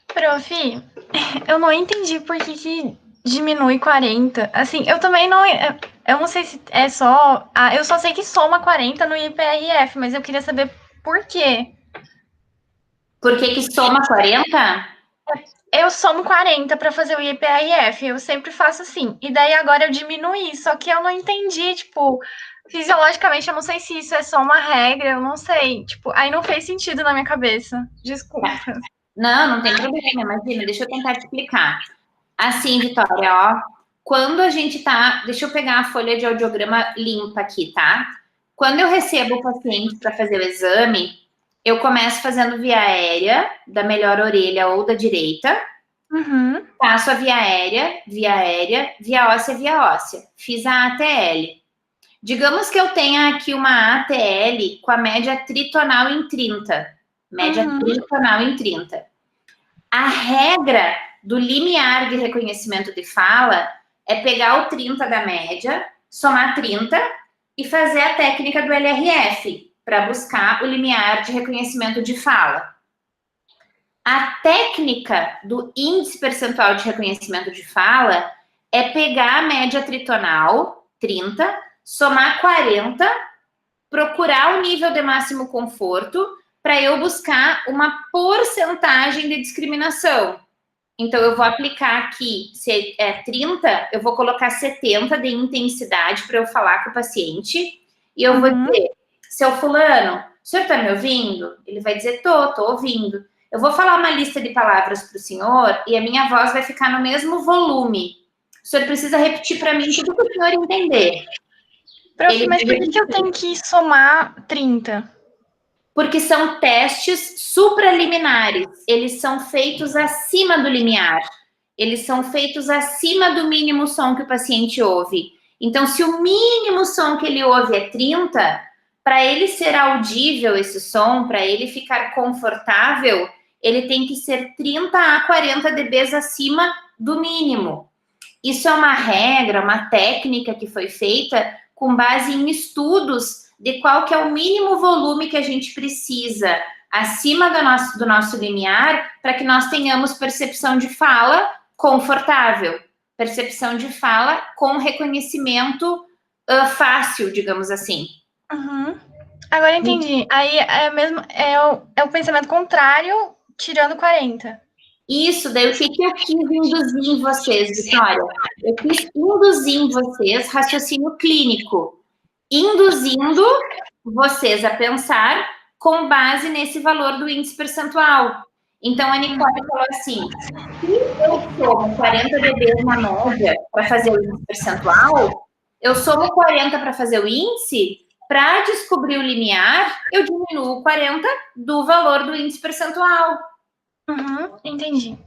Prof, eu não entendi por que diminui 40. Assim, eu também não. Eu não sei se é só. Eu só sei que soma 40 no IPRF, mas eu queria saber por quê. Por que soma 40? Eu somo 40 para fazer o IPRF, eu sempre faço assim. E daí agora eu diminuí, só que eu não entendi, tipo, fisiologicamente, eu não sei se isso é só uma regra, eu não sei. Tipo, aí não fez sentido na minha cabeça. Desculpa. Não tem problema, imagina, deixa eu tentar te explicar. Assim, Vitória, ó, quando a gente tá... Deixa eu pegar a folha de audiograma limpa aqui, tá? Quando eu recebo o paciente para fazer o exame, eu começo fazendo via aérea, da melhor orelha ou da direita. Uhum. Faço a via aérea, via óssea. Fiz a ATL. Digamos que eu tenha aqui uma ATL com a média tritonal em 30. Tritonal em 30. A regra do limiar de reconhecimento de fala é pegar o 30 da média, somar 30 e fazer a técnica do LRF para buscar o limiar de reconhecimento de fala. A técnica do índice percentual de reconhecimento de fala é pegar a média tritonal, 30, somar 40, procurar o nível de máximo conforto para eu buscar uma porcentagem de discriminação. Então, eu vou aplicar aqui, se é 30, eu vou colocar 70 de intensidade para eu falar com o paciente. E eu vou dizer, seu fulano, o senhor está me ouvindo? Ele vai dizer, tô ouvindo. Eu vou falar uma lista de palavras para o senhor e a minha voz vai ficar no mesmo volume. O senhor precisa repetir para mim tudo que o senhor entender. Prof, mas por que eu tenho que somar 30? Porque são testes supraliminares. Eles são feitos acima do limiar. Eles são feitos acima do mínimo som que o paciente ouve. Então, se o mínimo som que ele ouve é 30, para ele ser audível esse som, para ele ficar confortável, ele tem que ser 30 a 40 dBs acima do mínimo. Isso é uma regra, uma técnica que foi feita com base em estudos de qual que é o mínimo volume que a gente precisa acima do nosso limiar para que nós tenhamos percepção de fala confortável, percepção de fala com reconhecimento fácil, digamos assim. Uhum. Agora entendi. Aí é o pensamento contrário, tirando 40. Isso, daí o que eu quis induzir em vocês, Vitória? Eu quis induzir em vocês raciocínio clínico, induzindo vocês a pensar com base nesse valor do índice percentual. Então, a Nicole falou assim, se eu somo 40 dB na média para fazer o índice percentual, eu somo 40 para fazer o índice, para descobrir o limiar, eu diminuo 40 do valor do índice percentual. Entendi.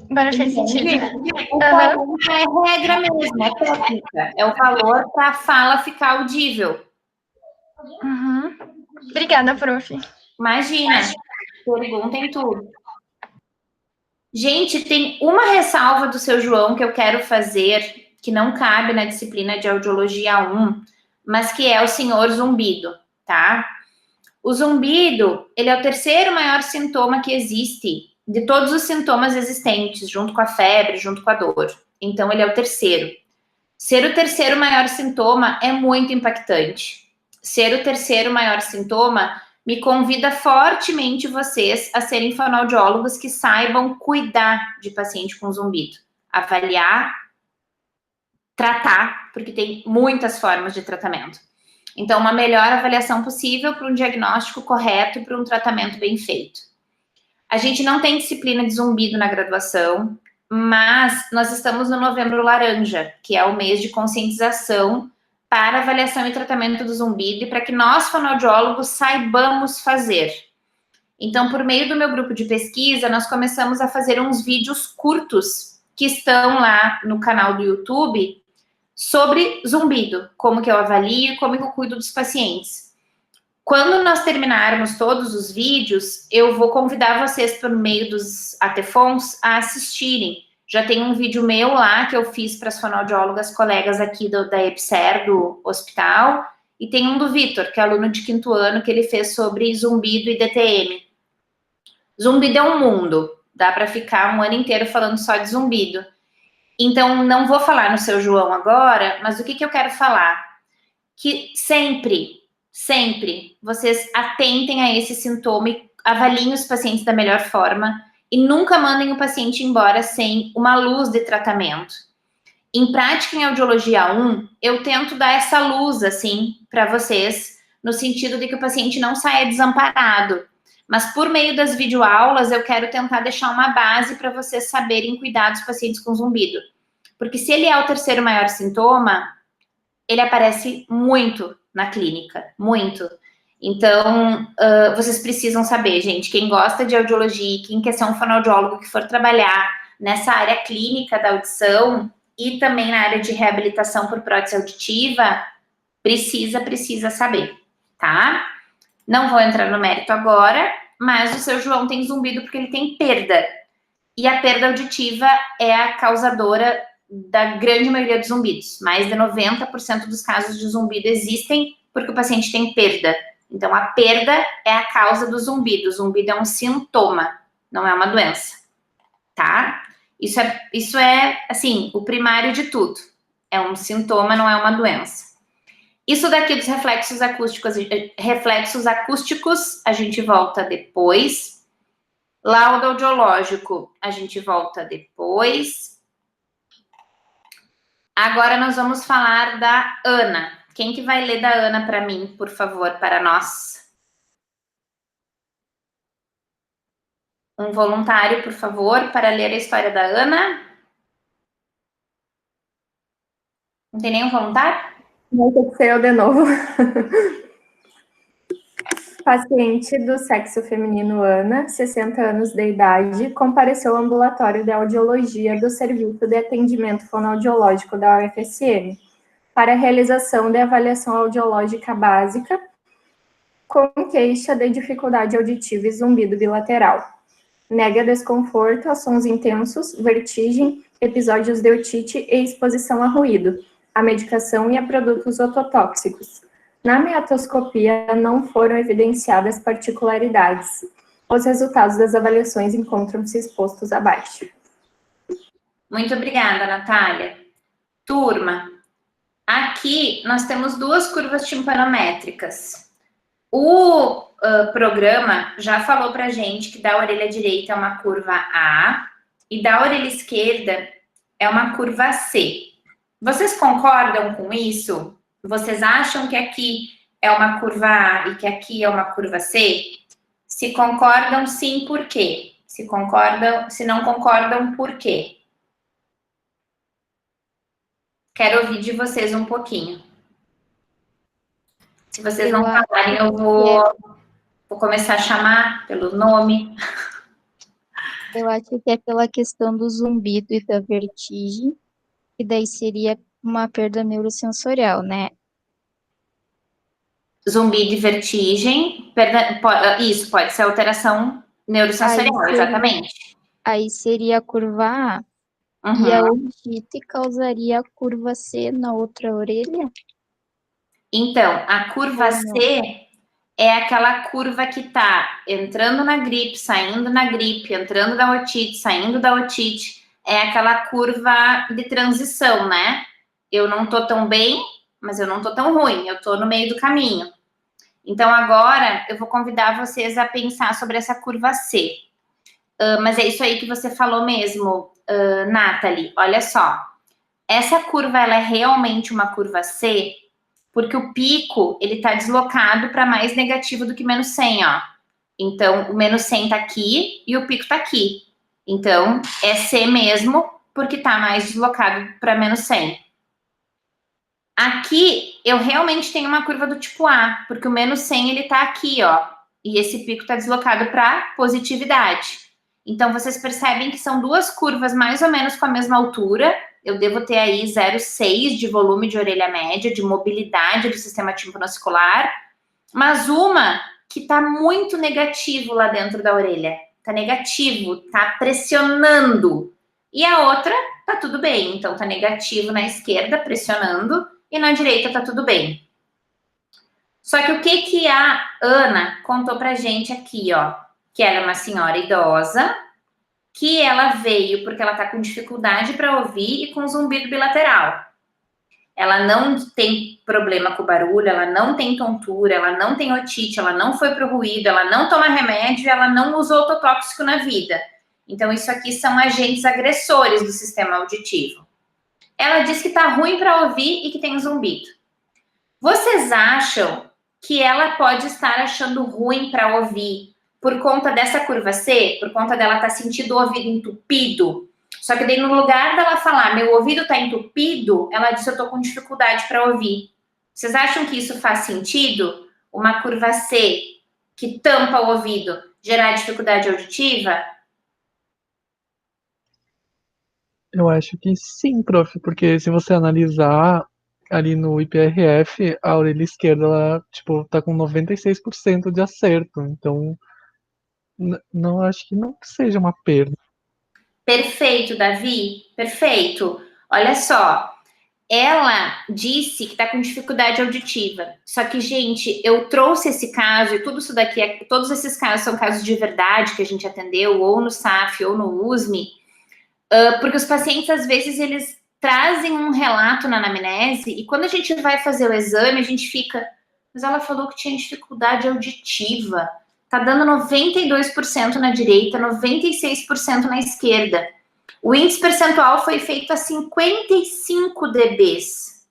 Agora fez sentido. O 40 é regra mesmo, é técnica. É o valor para a fala ficar audível. Obrigada, prof. Imagina, perguntem tudo. Gente, tem uma ressalva do seu João que eu quero fazer, que não cabe na disciplina de audiologia 1, mas que é o senhor zumbido, tá? O zumbido, ele é o terceiro maior sintoma que existe, de todos os sintomas existentes, junto com a febre, junto com a dor. Então, ele é o terceiro. Ser o terceiro maior sintoma é muito impactante. Ser o terceiro maior sintoma me convida fortemente vocês a serem fonoaudiólogos que saibam cuidar de paciente com zumbido. Avaliar, tratar, porque tem muitas formas de tratamento. Então, uma melhor avaliação possível para um diagnóstico correto, para um tratamento bem feito. A gente não tem disciplina de zumbido na graduação, mas nós estamos no Novembro Laranja, que é o mês de conscientização para avaliação e tratamento do zumbido e para que nós, fonoaudiólogos, saibamos fazer. Então, por meio do meu grupo de pesquisa, nós começamos a fazer uns vídeos curtos que estão lá no canal do YouTube sobre zumbido, como que eu avalio e como que eu cuido dos pacientes. Quando nós terminarmos todos os vídeos, eu vou convidar vocês, por meio dos ATFONs, a assistirem. Já tem um vídeo meu lá que eu fiz para as fonoaudiólogas colegas aqui da EPSER, do hospital, e tem um do Vitor, que é aluno de 5º ano, que ele fez sobre zumbido e DTM. Zumbido é um mundo, dá para ficar um ano inteiro falando só de zumbido. Então, não vou falar no seu João agora, mas o que eu quero falar? Que sempre vocês atentem a esse sintoma e avaliem os pacientes da melhor forma e nunca mandem o paciente embora sem uma luz de tratamento. Em prática em audiologia 1, eu tento dar essa luz, assim, para vocês, no sentido de que o paciente não saia desamparado. Mas por meio das videoaulas, eu quero tentar deixar uma base para vocês saberem cuidar dos pacientes com zumbido. Porque se ele é o terceiro maior sintoma, ele aparece muito na clínica, muito. Então, vocês precisam saber, gente, quem gosta de audiologia, quem quer ser um fonoaudiólogo que for trabalhar nessa área clínica da audição e também na área de reabilitação por prótese auditiva, precisa saber, tá? Não vou entrar no mérito agora, mas o seu João tem zumbido porque ele tem perda. E a perda auditiva é a causadora da grande maioria dos zumbidos. Mais de 90% dos casos de zumbido existem porque o paciente tem perda. Então, a perda é a causa do zumbido. O zumbido é um sintoma, não é uma doença, tá? Isso é, assim, o primário de tudo. É um sintoma, não é uma doença. Isso daqui dos reflexos acústicos, a gente volta depois. Laudo audiológico, a gente volta depois. Agora nós vamos falar da Ana. Quem que vai ler da Ana para mim, por favor, para nós? Um voluntário, por favor, para ler a história da Ana. Não tem nenhum voluntário? Vai ter que ser eu de novo. Paciente do sexo feminino Ana, 60 anos de idade, compareceu ao ambulatório de audiologia do Serviço de Atendimento Fonoaudiológico da UFSM para a realização de avaliação audiológica básica com queixa de dificuldade auditiva e zumbido bilateral. Nega desconforto a sons intensos, vertigem, episódios de otite e exposição a ruído, a medicação e a produtos ototóxicos. Na meatoscopia, não foram evidenciadas particularidades. Os resultados das avaliações encontram-se expostos abaixo. Muito obrigada, Natália. Turma, aqui nós temos duas curvas timpanométricas. O programa já falou para a gente que da orelha direita é uma curva A e da orelha esquerda é uma curva C. Vocês concordam com isso? Vocês acham que aqui é uma curva A e que aqui é uma curva C? Se concordam, sim, por quê? Se não concordam, por quê? Quero ouvir de vocês um pouquinho. Se vocês Eu não acho falarem, eu que vou começar a chamar pelo nome. Eu acho que é pela questão do zumbido e da vertigem, e daí seria uma perda neurosensorial, né? Zumbido e vertigem. Isso, pode ser alteração Aí neurosensorial, seria, exatamente. aí seria a curva A, e a Uhum. otite causaria a curva C na outra orelha? Então, a curva Ou não? C é aquela curva que está entrando na gripe, saindo na gripe, entrando da otite, saindo da otite. É aquela curva de transição, né? Eu não tô tão bem, mas eu não tô tão ruim, eu tô no meio do caminho. Então, agora eu vou convidar vocês a pensar sobre essa curva C. Mas é isso aí que você falou mesmo, Nathalie. Olha só, essa curva ela é realmente uma curva C, porque o pico ele está deslocado para mais negativo do que menos 100, ó. Então, o menos 100 está aqui e o pico está aqui. Então, é C mesmo, porque está mais deslocado para menos 100. Aqui, eu realmente tenho uma curva do tipo A, porque o menos 100 ele está aqui, ó. E esse pico está deslocado para positividade. Então, vocês percebem que são duas curvas mais ou menos com a mesma altura. Eu devo ter aí 0,6 de volume de orelha média, de mobilidade do sistema timpanomuscular, mas uma que está muito negativo lá dentro da orelha. Está negativo, está pressionando. E a outra está tudo bem. Então, está negativo na esquerda, pressionando, e na direita está tudo bem. Só que o que a Ana contou pra gente aqui, ó, que ela é uma senhora idosa, que ela veio porque ela tá com dificuldade para ouvir e com zumbido bilateral. Ela não tem problema com barulho, ela não tem tontura, ela não tem otite, ela não foi pro ruído, ela não toma remédio, ela não usou ototóxico na vida. Então, isso aqui são agentes agressores do sistema auditivo. Ela diz que tá ruim para ouvir e que tem zumbido. Vocês acham que ela pode estar achando ruim para ouvir por conta dessa curva C, por conta dela estar sentindo o ouvido entupido? Só que daí no lugar dela falar, meu ouvido está entupido, ela disse, eu estou com dificuldade para ouvir. Vocês acham que isso faz sentido? Uma curva C que tampa o ouvido gerar dificuldade auditiva? Eu acho que sim, prof, porque se você analisar ali no IPRF, a orelha esquerda, ela, tipo, tá com 96% de acerto. Então, não acho que não seja uma perda. Perfeito, Davi, perfeito. Olha só, ela disse que está com dificuldade auditiva. Só que, gente, eu trouxe esse caso e tudo isso daqui, todos esses casos são casos de verdade que a gente atendeu, ou no SAF ou no USME, porque os pacientes, às vezes, eles trazem um relato na anamnese e quando a gente vai fazer o exame, a gente fica, mas ela falou que tinha dificuldade auditiva. Tá dando 92% na direita, 96% na esquerda. O índice percentual foi feito a 55 dBs.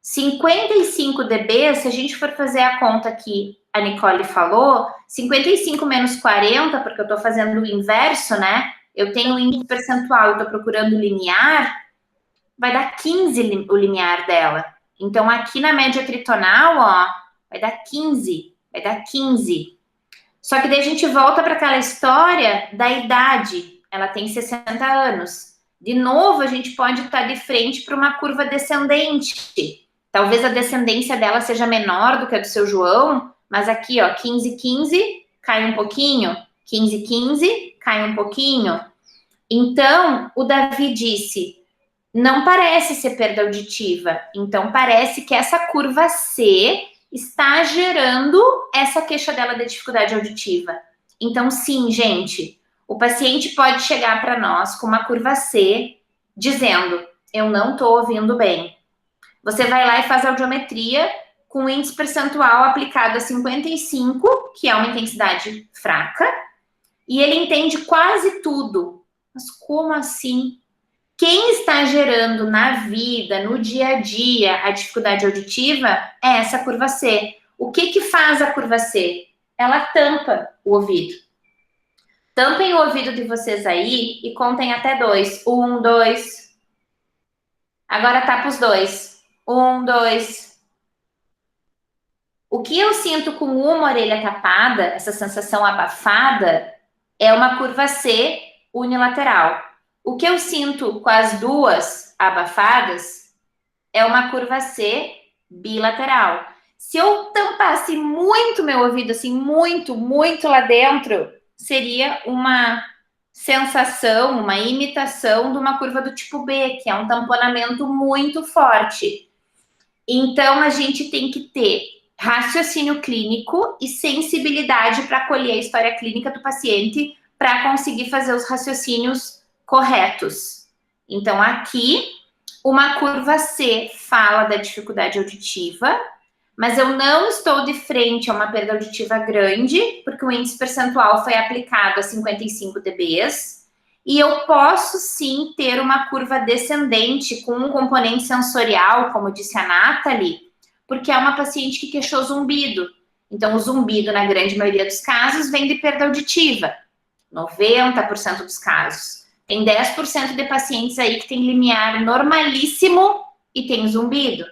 55 dBs, se a gente for fazer a conta que a Nicole falou, 55 menos 40, porque eu estou fazendo o inverso, né? Eu tenho o índice percentual, eu estou procurando o limiar, vai dar 15 o limiar dela. Então, aqui na média tritonal, ó, vai dar 15, vai dar 15. Só que daí a gente volta para aquela história da idade. Ela tem 60 anos. De novo, a gente pode estar de frente para uma curva descendente. Talvez a descendência dela seja menor do que a do seu João, mas aqui, ó, 15, 15, cai um pouquinho. 15, 15, cai um pouquinho. Então, o Davi disse, não parece ser perda auditiva. Então, parece que essa curva C está gerando essa queixa dela de dificuldade auditiva. Então, sim, gente, o paciente pode chegar para nós com uma curva C, dizendo, eu não estou ouvindo bem. Você vai lá e faz a audiometria com o índice percentual aplicado a 55, que é uma intensidade fraca, e ele entende quase tudo. Mas como assim? Quem está gerando na vida, no dia a dia, a dificuldade auditiva é essa curva C. O que faz a curva C? Ela tampa o ouvido. Tampem o ouvido de vocês aí e contem até 2. 1, 2. Agora tapa os 2. 1, 2. O que eu sinto com uma orelha tapada, essa sensação abafada, é uma curva C unilateral. O que eu sinto com as duas abafadas é uma curva C bilateral. Se eu tampasse muito meu ouvido, assim, muito lá dentro, seria uma sensação, uma imitação de uma curva do tipo B, que é um tamponamento muito forte. Então, a gente tem que ter raciocínio clínico e sensibilidade para acolher a história clínica do paciente para conseguir fazer os raciocínios corretos. Então, aqui, uma curva C fala da dificuldade auditiva, mas eu não estou de frente a uma perda auditiva grande, porque o índice percentual foi aplicado a 55 dBs, e eu posso sim ter uma curva descendente com um componente sensorial, como disse a Nathalie, porque é uma paciente que queixou zumbido. Então, o zumbido, na grande maioria dos casos, vem de perda auditiva, 90% dos casos. Tem 10% de pacientes aí que tem limiar normalíssimo e tem zumbido.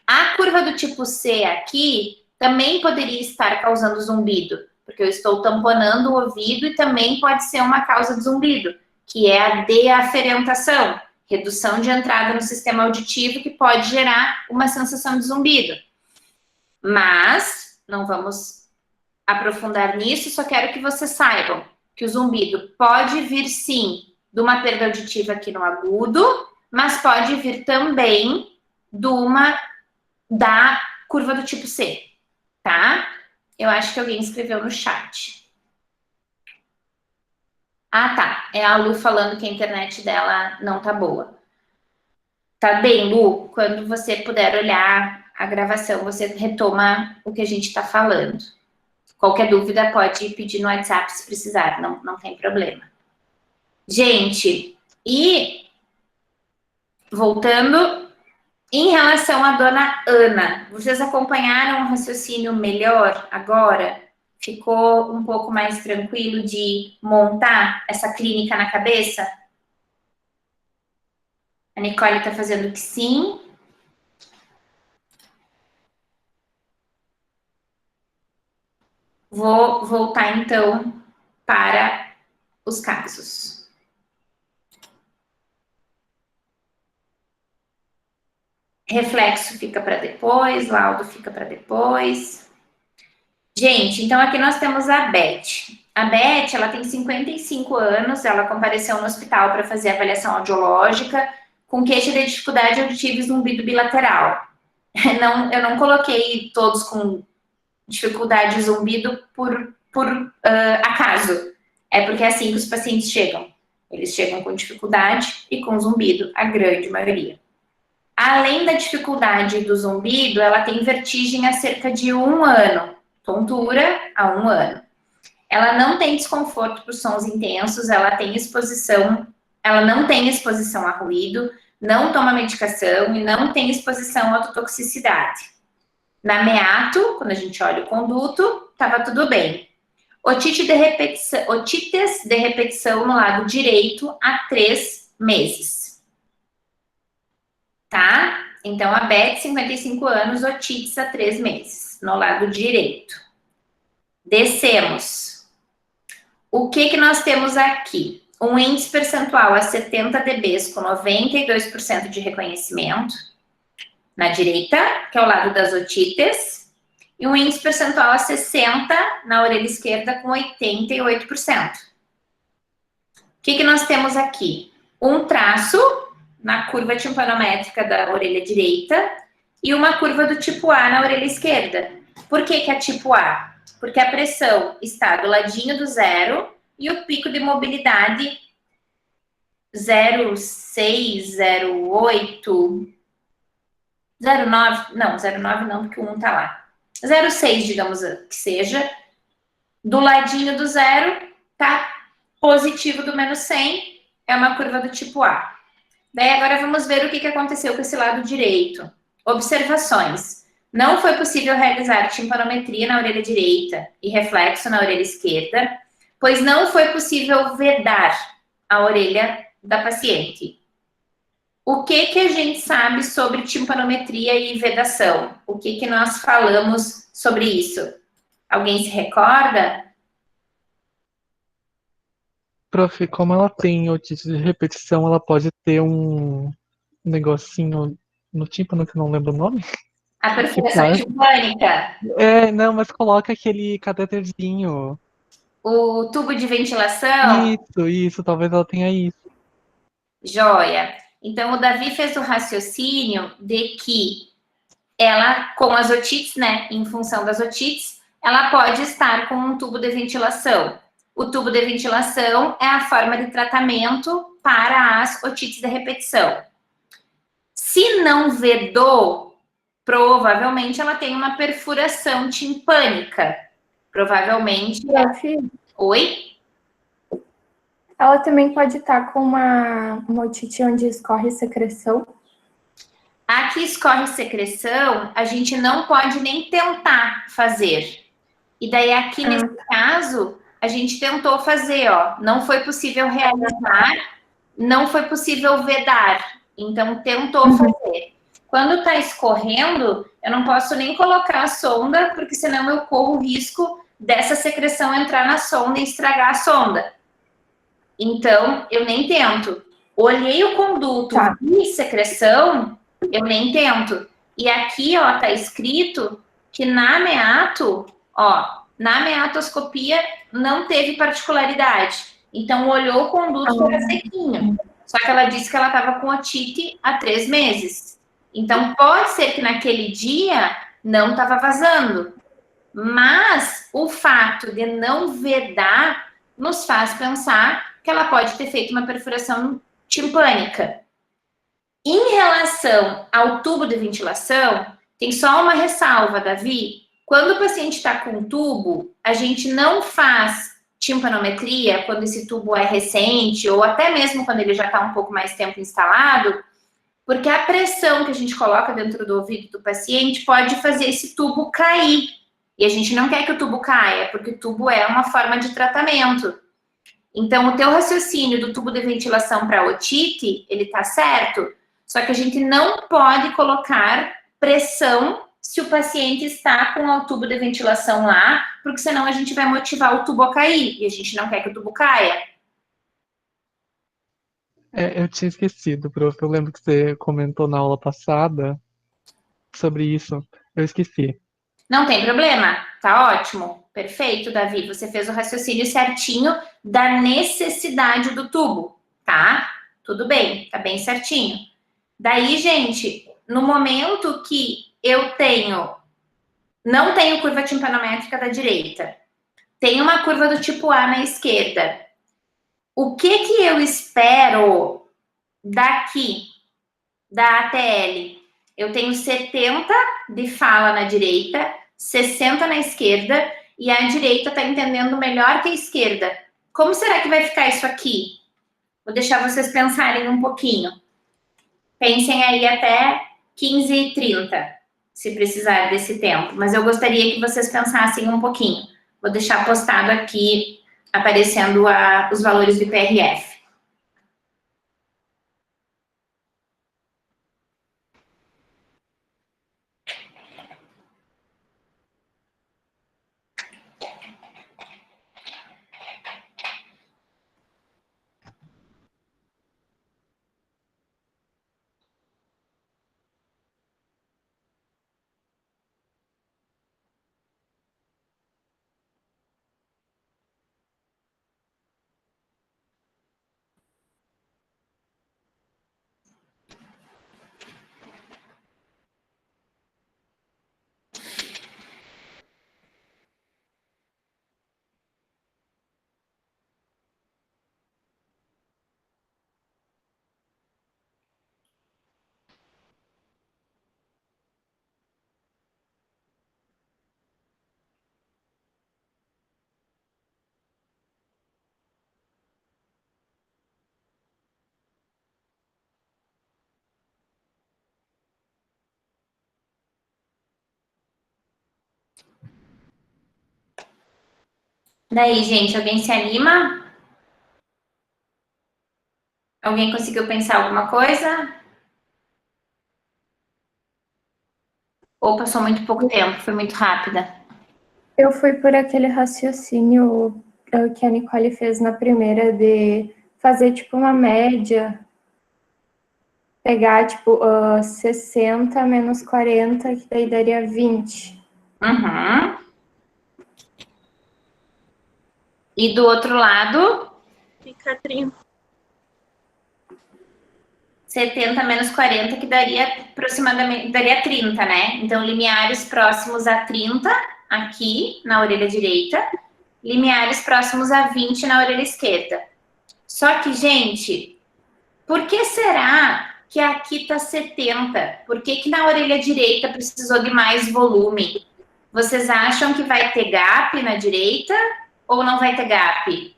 A curva do tipo C aqui também poderia estar causando zumbido, porque eu estou tamponando o ouvido e também pode ser uma causa de zumbido, que é a deaferentação, redução de entrada no sistema auditivo que pode gerar uma sensação de zumbido. Mas não vamos aprofundar nisso, só quero que vocês saibam que o zumbido pode vir sim de uma perda auditiva aqui no agudo, mas pode vir também da curva do tipo C, tá? Eu acho que alguém escreveu no chat. Ah, tá. É a Lu falando que a internet dela não tá boa. Tá bem, Lu? Quando você puder olhar a gravação, você retoma o que a gente tá falando. Qualquer dúvida pode pedir no WhatsApp se precisar, não tem problema. Gente, e voltando, em relação à dona Ana, vocês acompanharam o raciocínio melhor agora? Ficou um pouco mais tranquilo de montar essa clínica na cabeça? A Nicole está fazendo que sim. Vou voltar, então, para os casos. Reflexo fica para depois, laudo fica para depois. Gente, então aqui nós temos a Beth. A Beth, ela tem 55 anos, ela compareceu no hospital para fazer avaliação audiológica, com queixa de dificuldade auditiva e zumbido bilateral. Eu não coloquei todos com dificuldade de zumbido por acaso. É porque é assim que os pacientes chegam. Eles chegam com dificuldade e com zumbido, a grande maioria. Além da dificuldade do zumbido, ela tem vertigem há cerca de 1 ano, tontura há 1 ano. Ela não tem desconforto por sons intensos, ela não tem exposição a ruído, não toma medicação e não tem exposição à ototoxicidade. Na meato, quando a gente olha o conduto, estava tudo bem. Otites de repetição no lado direito há 3 meses. Tá? Então, a Beth, 55 anos, otites há 3 meses, no lado direito. Descemos. O que nós temos aqui? Um índice percentual a 70 dBs com 92% de reconhecimento, na direita, que é o lado das otites, e um índice percentual a 60 na orelha esquerda com 88%. O que nós temos aqui? Um traço na curva timpanométrica da orelha direita e uma curva do tipo A na orelha esquerda. Por que é tipo A? Porque a pressão está do ladinho do zero e o pico de mobilidade 0,6, 0,8, 0,9, não, 0,9 não, porque o 1 tá lá. 0,6, digamos que seja, do ladinho do zero, tá positivo do menos 100, é uma curva do tipo A. Daí agora vamos ver o que aconteceu com esse lado direito. Observações. Não foi possível realizar timpanometria na orelha direita e reflexo na orelha esquerda, pois não foi possível vedar a orelha da paciente. O que a gente sabe sobre timpanometria e vedação? O que nós falamos sobre isso? Alguém se recorda? Prof, como ela tem otite de repetição, ela pode ter um negocinho no tímpano que eu não lembro o nome. A Que perfuração faz. timpânica, Não, mas coloca aquele cateterzinho. o tubo de ventilação, Isso, talvez ela tenha isso. joia. Então, o Davi fez o raciocínio de que ela, com as otites, né, em função das otites, ela pode estar com um tubo de ventilação. O tubo de ventilação é a forma de tratamento para as otites de repetição. Se não vedou, provavelmente uma perfuração timpânica. Provavelmente. Prof, Oi? ela também pode estar com uma otite onde escorre secreção. A que escorre secreção, a gente não pode nem tentar fazer. E daí, aqui nesse caso, a gente tentou fazer, ó. Não foi possível realizar, não foi possível vedar. Então, tentou fazer. Quando tá escorrendo, eu não posso nem colocar a sonda, porque senão eu corro o risco dessa secreção entrar na sonda e estragar a sonda. Então, eu nem tento. Olhei o conduto, vi secreção, eu nem tento. E aqui, ó, tá escrito que na meatoscopia não teve particularidade. Então, olhou o conduto, era sequinho. Só que ela disse que ela estava com otite há 3 meses. Então, pode ser que naquele dia não estava vazando. Mas o fato de não vedar nos faz pensar que ela pode ter feito uma perfuração timpânica. Em relação ao tubo de ventilação, tem só uma ressalva, Davi. Quando o paciente está com tubo, a gente não faz timpanometria quando esse tubo é recente, ou até mesmo quando ele já está um pouco mais tempo instalado, porque a pressão que a gente coloca dentro do ouvido do paciente pode fazer esse tubo cair. E a gente não quer que o tubo caia, porque o tubo é uma forma de tratamento. Então, o teu raciocínio do tubo de ventilação para otite, ele tá certo, só que a gente não pode colocar pressão se o paciente está com o tubo de ventilação lá, porque senão a gente vai motivar o tubo a cair, e a gente não quer que o tubo caia. Eu tinha esquecido, prof. Eu lembro que você comentou na aula passada sobre isso. Eu esqueci. Não tem problema, tá ótimo. Perfeito, Davi. Você fez o raciocínio certinho da necessidade do tubo, tá? Tudo bem, tá bem certinho. Daí, gente, no momento que eu não tenho curva timpanométrica da direita, tenho uma curva do tipo A na esquerda, o que eu espero daqui, da ATL? Eu tenho 70 de fala na direita, 60 na esquerda, e a direita está entendendo melhor que a esquerda. Como será que vai ficar isso aqui? Vou deixar vocês pensarem um pouquinho. Pensem aí até 15h30, se precisar desse tempo. Mas eu gostaria que vocês pensassem um pouquinho. Vou deixar postado aqui, aparecendo os valores do IPRF. Daí, gente, alguém se anima? Alguém conseguiu pensar alguma coisa? Ou passou muito pouco tempo, foi muito rápida? Eu fui por aquele raciocínio que a Nicole fez na primeira de fazer tipo uma média, pegar tipo 60 menos 40, que daí daria 20. Uhum. E do outro lado, Fica 30. 70 menos 40, que daria aproximadamente, daria 30, né? Então, limiares próximos a 30, aqui na orelha direita, limiares próximos a 20 na orelha esquerda. Só que, gente, por que será que aqui tá 70? Por que na orelha direita precisou de mais volume? Vocês acham que vai ter gap na direita ou não vai ter gap?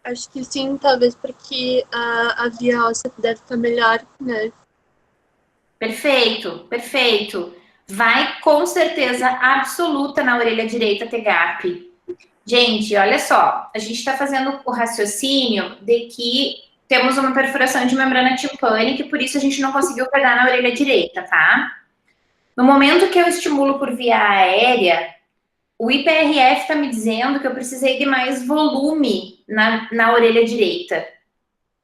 Acho que sim, talvez porque a via óssea deve estar melhor, né? Perfeito, perfeito. Vai com certeza absoluta na orelha direita ter gap. Gente, olha só, a gente está fazendo o raciocínio de que temos uma perfuração de membrana timpânica e por isso a gente não conseguiu pegar na orelha direita, tá? No momento que eu estimulo por via aérea, o IPRF está me dizendo que eu precisei de mais volume na orelha direita.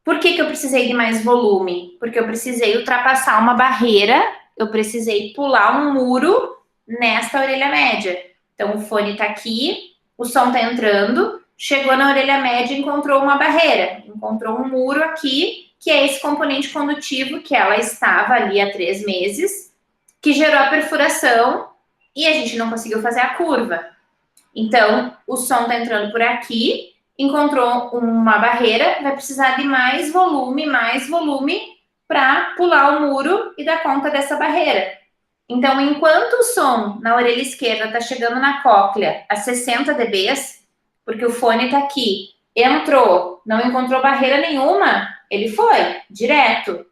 Por que eu precisei de mais volume? Porque eu precisei ultrapassar uma barreira, eu precisei pular um muro nesta orelha média. Então, o fone está aqui, o som está entrando, chegou na orelha média e encontrou uma barreira, encontrou um muro aqui, que é esse componente condutivo que ela estava ali há 3 meses, que gerou a perfuração e a gente não conseguiu fazer a curva. Então, o som está entrando por aqui, encontrou uma barreira, vai precisar de mais volume para pular o muro e dar conta dessa barreira. Então, enquanto o som na orelha esquerda está chegando na cóclea a 60 dB, porque o fone está aqui, entrou, não encontrou barreira nenhuma, ele foi direto.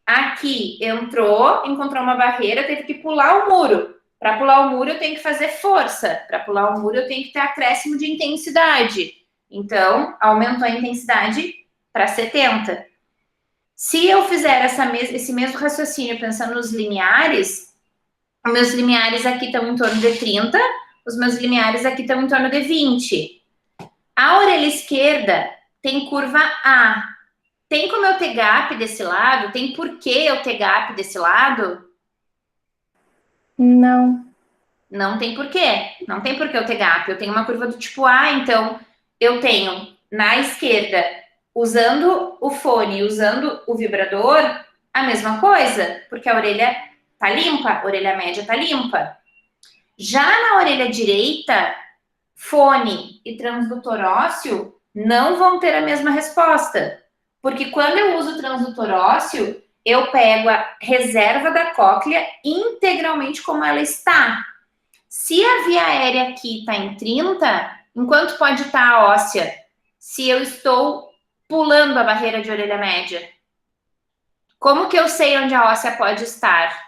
Aqui entrou, encontrou uma barreira, teve que pular o muro. Para pular o muro, eu tenho que fazer força. Para pular o muro, eu tenho que ter acréscimo de intensidade. Então, aumentou a intensidade para 70. Se eu fizer esse mesmo raciocínio pensando nos limiares, os meus limiares aqui estão em torno de 30, os meus limiares aqui estão em torno de 20. A orelha esquerda tem curva A. Tem como eu ter gap desse lado? Tem por que eu ter gap desse lado? Não. Não tem porquê. Não tem por que eu ter gap. Eu tenho uma curva do tipo A, então eu tenho na esquerda, usando o fone, usando o vibrador, a mesma coisa, porque a orelha tá limpa, a orelha média tá limpa. Já na orelha direita, fone e transdutor ósseo não vão ter a mesma resposta. Porque quando eu uso o transdutor ósseo, eu pego a reserva da cóclea integralmente como ela está. Se a via aérea aqui está em 30, enquanto pode estar a óssea? Se eu estou pulando a barreira de orelha média. Como que eu sei onde a óssea pode estar?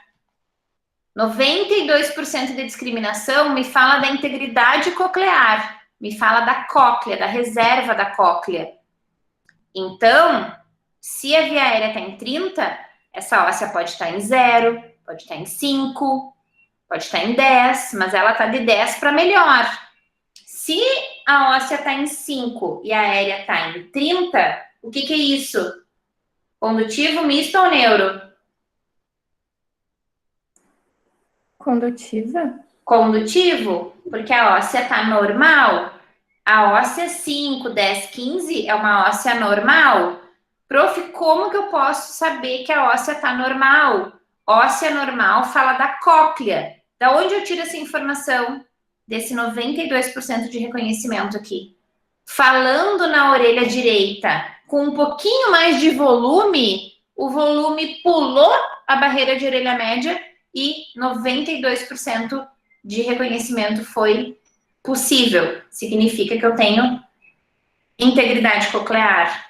92% de discriminação me fala da integridade coclear, me fala da cóclea, da reserva da cóclea. Então, se a via aérea está em 30, essa óssea pode estar em 0, pode estar em 5, pode estar em 10, mas ela está de 10 para melhor. Se a óssea está em 5 e a aérea está em 30, o que é isso? Condutivo, misto ou neuro? Condutiva? Condutivo, porque a óssea está normal. A óssea 5, 10, 15 é uma óssea normal. Prof, como que eu posso saber que a óssea está normal? Óssea normal fala da cóclea. Da onde eu tiro essa informação? Desse 92% de reconhecimento aqui. Falando na orelha direita, com um pouquinho mais de volume, o volume pulou a barreira de orelha média e 92% de reconhecimento foi possível. Significa que eu tenho integridade coclear.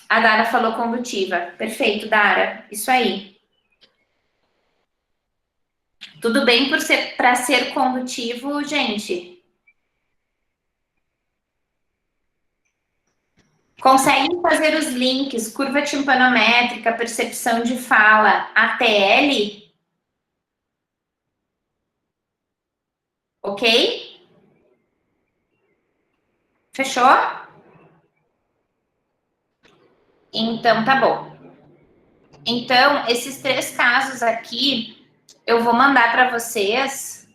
A Dara falou condutiva. Perfeito, Dara. Isso aí. Tudo bem para ser condutivo, gente? Conseguem fazer os links, curva timpanométrica, percepção de fala, ATL? Ok? Fechou? Então, tá bom. Então, esses 3 casos aqui, eu vou mandar para vocês.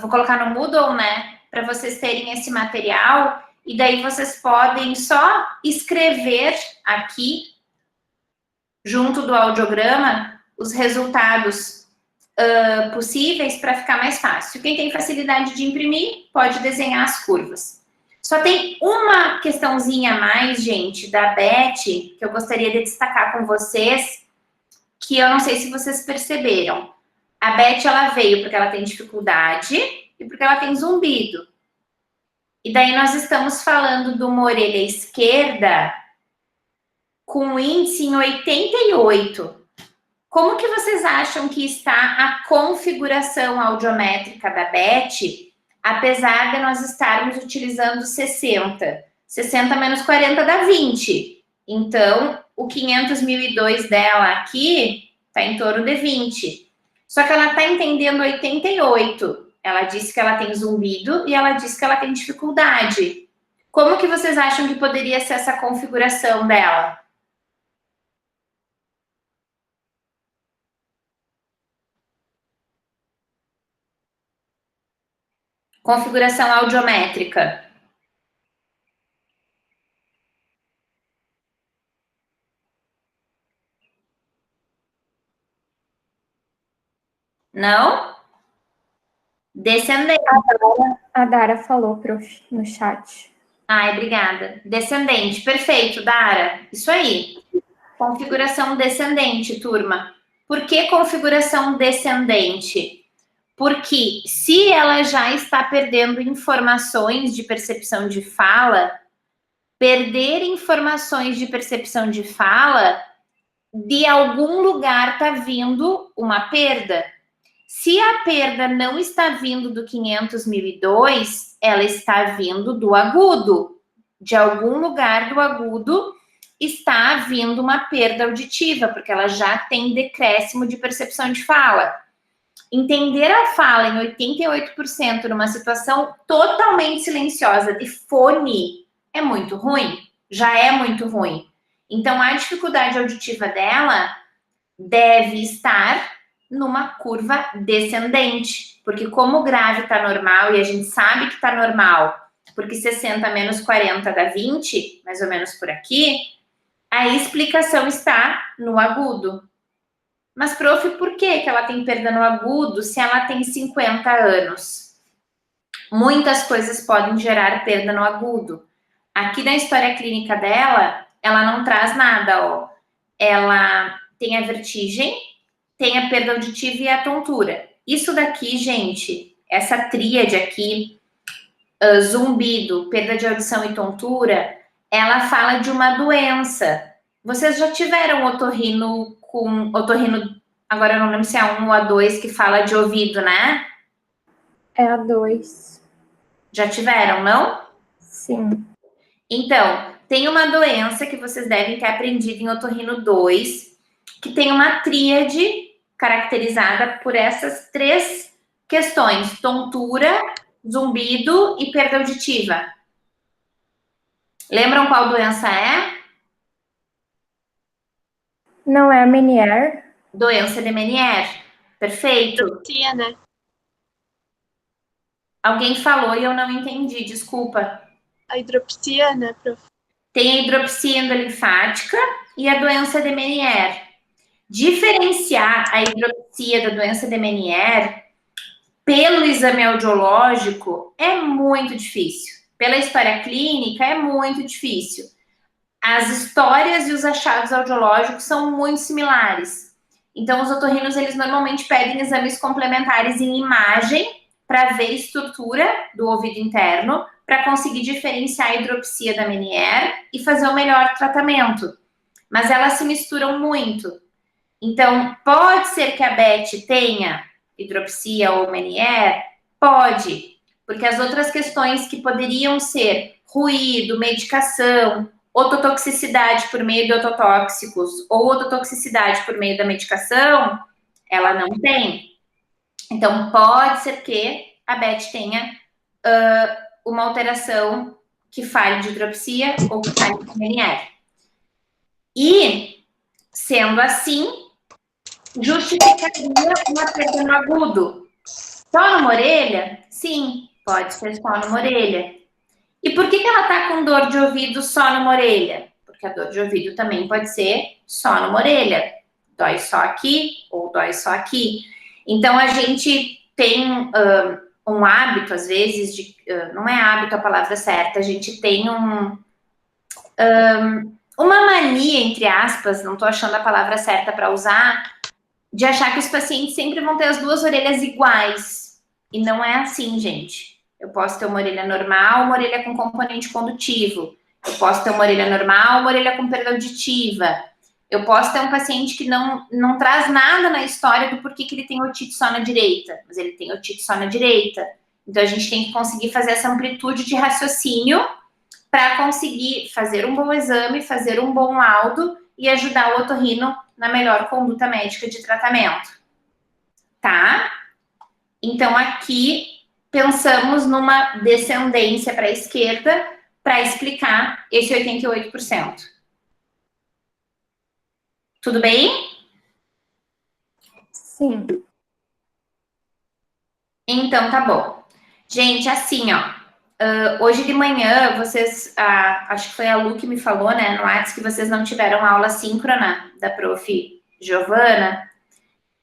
Vou colocar no Moodle, né? Para vocês terem esse material. E daí vocês podem só escrever aqui, junto do audiograma, os resultados possíveis para ficar mais fácil. Quem tem facilidade de imprimir, pode desenhar as curvas. Só tem uma questãozinha a mais, gente, da Beth, que eu gostaria de destacar com vocês, que eu não sei se vocês perceberam. A Beth, ela veio porque ela tem dificuldade e porque ela tem zumbido. E daí nós estamos falando de uma orelha esquerda com índice em 88. Como que vocês acham que está a configuração audiométrica da Beth, apesar de nós estarmos utilizando 60? 60 menos 40 dá 20. Então, o 500.002 dela aqui está em torno de 20. Só que ela está entendendo 88. Ela disse que ela tem zumbido e ela disse que ela tem dificuldade. Como que vocês acham que poderia ser essa configuração dela? Configuração audiométrica. Não? Descendente. A Dara falou, prof, no chat. Ai, obrigada. Descendente, perfeito, Dara. Isso aí. Configuração descendente, turma. Por que configuração descendente? Porque se ela já está perdendo informações de percepção de fala, perder informações de percepção de fala, de algum lugar está vindo uma perda. Se a perda não está vindo do 500.002, ela está vindo do agudo. De algum lugar do agudo está vindo uma perda auditiva, porque ela já tem decréscimo de percepção de fala. Entender a fala em 88% numa situação totalmente silenciosa de fone é muito ruim, já é muito ruim. Então, a dificuldade auditiva dela deve estar numa curva descendente, porque como o grave está normal, e a gente sabe que está normal, porque 60 menos 40 dá 20, mais ou menos por aqui, a explicação está no agudo. Mas, prof, por que ela tem perda no agudo se ela tem 50 anos? Muitas coisas podem gerar perda no agudo. Aqui na história clínica dela, ela não traz nada, ó. Ela tem a vertigem, tem a perda auditiva e a tontura. Isso daqui, gente, essa tríade aqui, zumbido, perda de audição e tontura, ela fala de uma doença. Vocês já tiveram otorrino com otorrino, agora eu não lembro se é A1 ou A2 que fala de ouvido, né? É a 2. Já tiveram, não? Sim. Então, tem uma doença que vocês devem ter aprendido em otorrino 2, que tem uma tríade caracterizada por essas 3 questões: tontura, zumbido e perda auditiva. Lembram qual doença é? Não é a Meniere? Doença de Meniere. Perfeito. Tia, né? Alguém falou e eu não entendi, desculpa. A hidropsia, né, prof? Tem a hidropsia endolinfática e a doença de Meniere. Diferenciar a hidropsia da doença de Meniere pelo exame audiológico é muito difícil. Pela história clínica é muito difícil. As histórias e os achados audiológicos são muito similares. Então, os otorrinos, eles normalmente pedem exames complementares em imagem para ver a estrutura do ouvido interno, para conseguir diferenciar a hidropsia da Meniere e fazer o melhor tratamento. Mas elas se misturam muito. Então, pode ser que a Beth tenha hidropsia ou Meniere? Pode, porque as outras questões que poderiam ser ruído, medicação, ototoxicidade por meio de ototóxicos ou ototoxicidade por meio da medicação, ela não tem. Então, pode ser que a Beth tenha uma alteração que fale de hidropsia ou que fale de MNR. E, sendo assim, justificaria uma perda no agudo. Só numa orelha? Sim, pode ser só numa orelha. E por que ela está com dor de ouvido só numa orelha? Porque a dor de ouvido também pode ser só numa orelha. Dói só aqui ou dói só aqui. Então, a gente tem um hábito, às vezes, não é hábito a palavra certa, a gente tem uma mania, entre aspas, não estou achando a palavra certa para usar, de achar que os pacientes sempre vão ter as duas orelhas iguais. E não é assim, gente. Eu posso ter uma orelha normal, uma orelha com componente condutivo. Eu posso ter uma orelha normal, uma orelha com perda auditiva. Eu posso ter um paciente que não traz nada na história do porquê que ele tem otite só na direita, mas ele tem otite só na direita. Então, a gente tem que conseguir fazer essa amplitude de raciocínio para conseguir fazer um bom exame, fazer um bom laudo e ajudar o otorrino na melhor conduta médica de tratamento. Tá? Então, aqui pensamos numa descendência para a esquerda para explicar esse 88%. Tudo bem? Sim. Então, tá bom. Gente, assim, ó. Hoje de manhã, vocês... acho que foi a Lu que me falou, né, no WhatsApp, que vocês não tiveram aula síncrona da prof. Giovana.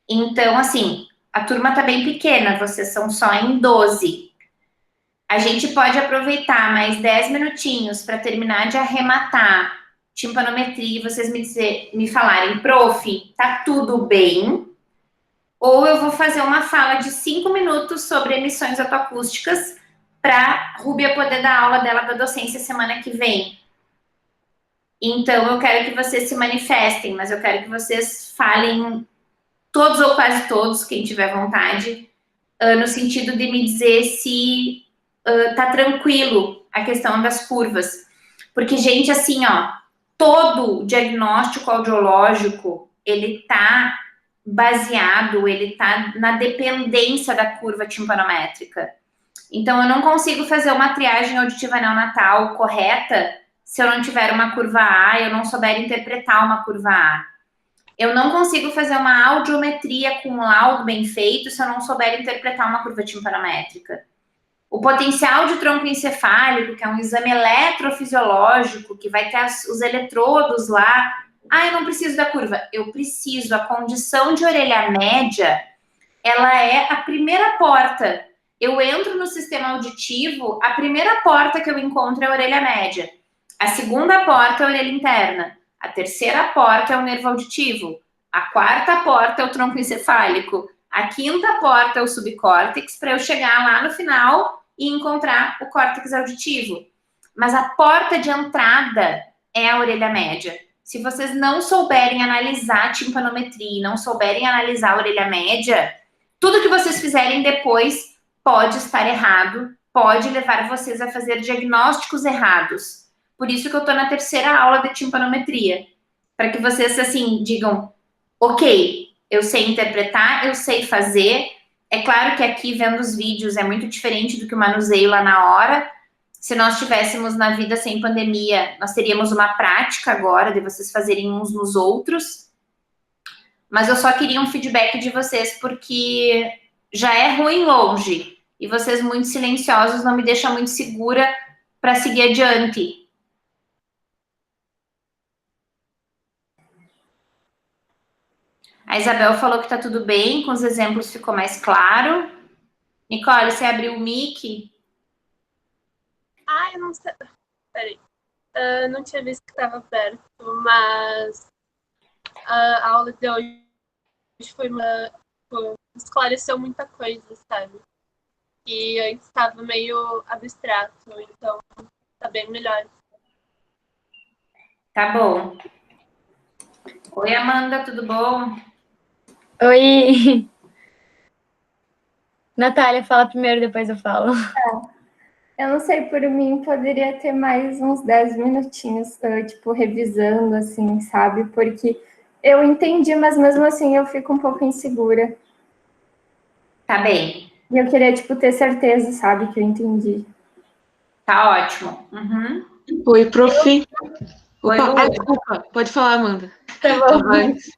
Então, assim, a turma tá bem pequena, vocês são só em 12. A gente pode aproveitar mais 10 minutinhos para terminar de arrematar timpanometria e vocês me falarem, prof, tá tudo bem? Ou eu vou fazer uma fala de 5 minutos sobre emissões otoacústicas para a Rúbia poder dar aula dela da docência semana que vem. Então, eu quero que vocês se manifestem, mas eu quero que vocês falem todos ou quase todos, quem tiver vontade, no sentido de me dizer se tá tranquilo a questão das curvas. Porque, gente, assim, ó, todo diagnóstico audiológico, ele tá baseado, ele tá na dependência da curva timpanométrica. Então, eu não consigo fazer uma triagem auditiva neonatal correta se eu não tiver uma curva A, eu não souber interpretar uma curva A. Eu não consigo fazer uma audiometria com um laudo bem feito se eu não souber interpretar uma curva timpanométrica. O potencial de tronco encefálico, que é um exame eletrofisiológico, que vai ter os eletrodos lá. Eu não preciso da curva. Eu preciso. A condição de orelha média, ela é a primeira porta. Eu entro no sistema auditivo, a primeira porta que eu encontro é a orelha média. A segunda porta é a orelha interna. A terceira porta é o nervo auditivo. A quarta porta é o tronco encefálico. A quinta porta é o subcórtex, para eu chegar lá no final e encontrar o córtex auditivo. Mas a porta de entrada é a orelha média. Se vocês não souberem analisar a timpanometria e não souberem analisar a orelha média, tudo que vocês fizerem depois pode estar errado, pode levar vocês a fazer diagnósticos errados. Por isso que eu estou na terceira aula de timpanometria. Para que vocês, assim, digam, ok, eu sei interpretar, eu sei fazer. É claro que aqui, vendo os vídeos, é muito diferente do que o manuseio lá na hora. Se nós estivéssemos na vida sem pandemia, nós teríamos uma prática agora de vocês fazerem uns nos outros. Mas eu só queria um feedback de vocês, porque já é ruim longe. E vocês muito silenciosos não me deixam muito segura para seguir adiante. A Isabel falou que tá tudo bem, com os exemplos ficou mais claro. Nicole, você abriu o mic? Eu não sei. Peraí. Não tinha visto que estava aberto, mas a aula de hoje foi esclareceu muita coisa, sabe? E antes estava meio abstrato, então tá bem melhor. Tá bom. Oi, Amanda, tudo bom? Oi! Natália, fala primeiro, depois eu falo. Eu não sei, por mim poderia ter mais uns 10 minutinhos, tipo, revisando, assim, sabe? Porque eu entendi, mas mesmo assim eu fico um pouco insegura. Tá bem, E eu queria, tipo, ter certeza, sabe, que eu entendi. tá ótimo. Uhum. Oi, prof. Oi, Opa, Lu. desculpa. Pode falar, Amanda. Tá Tava bom. antes.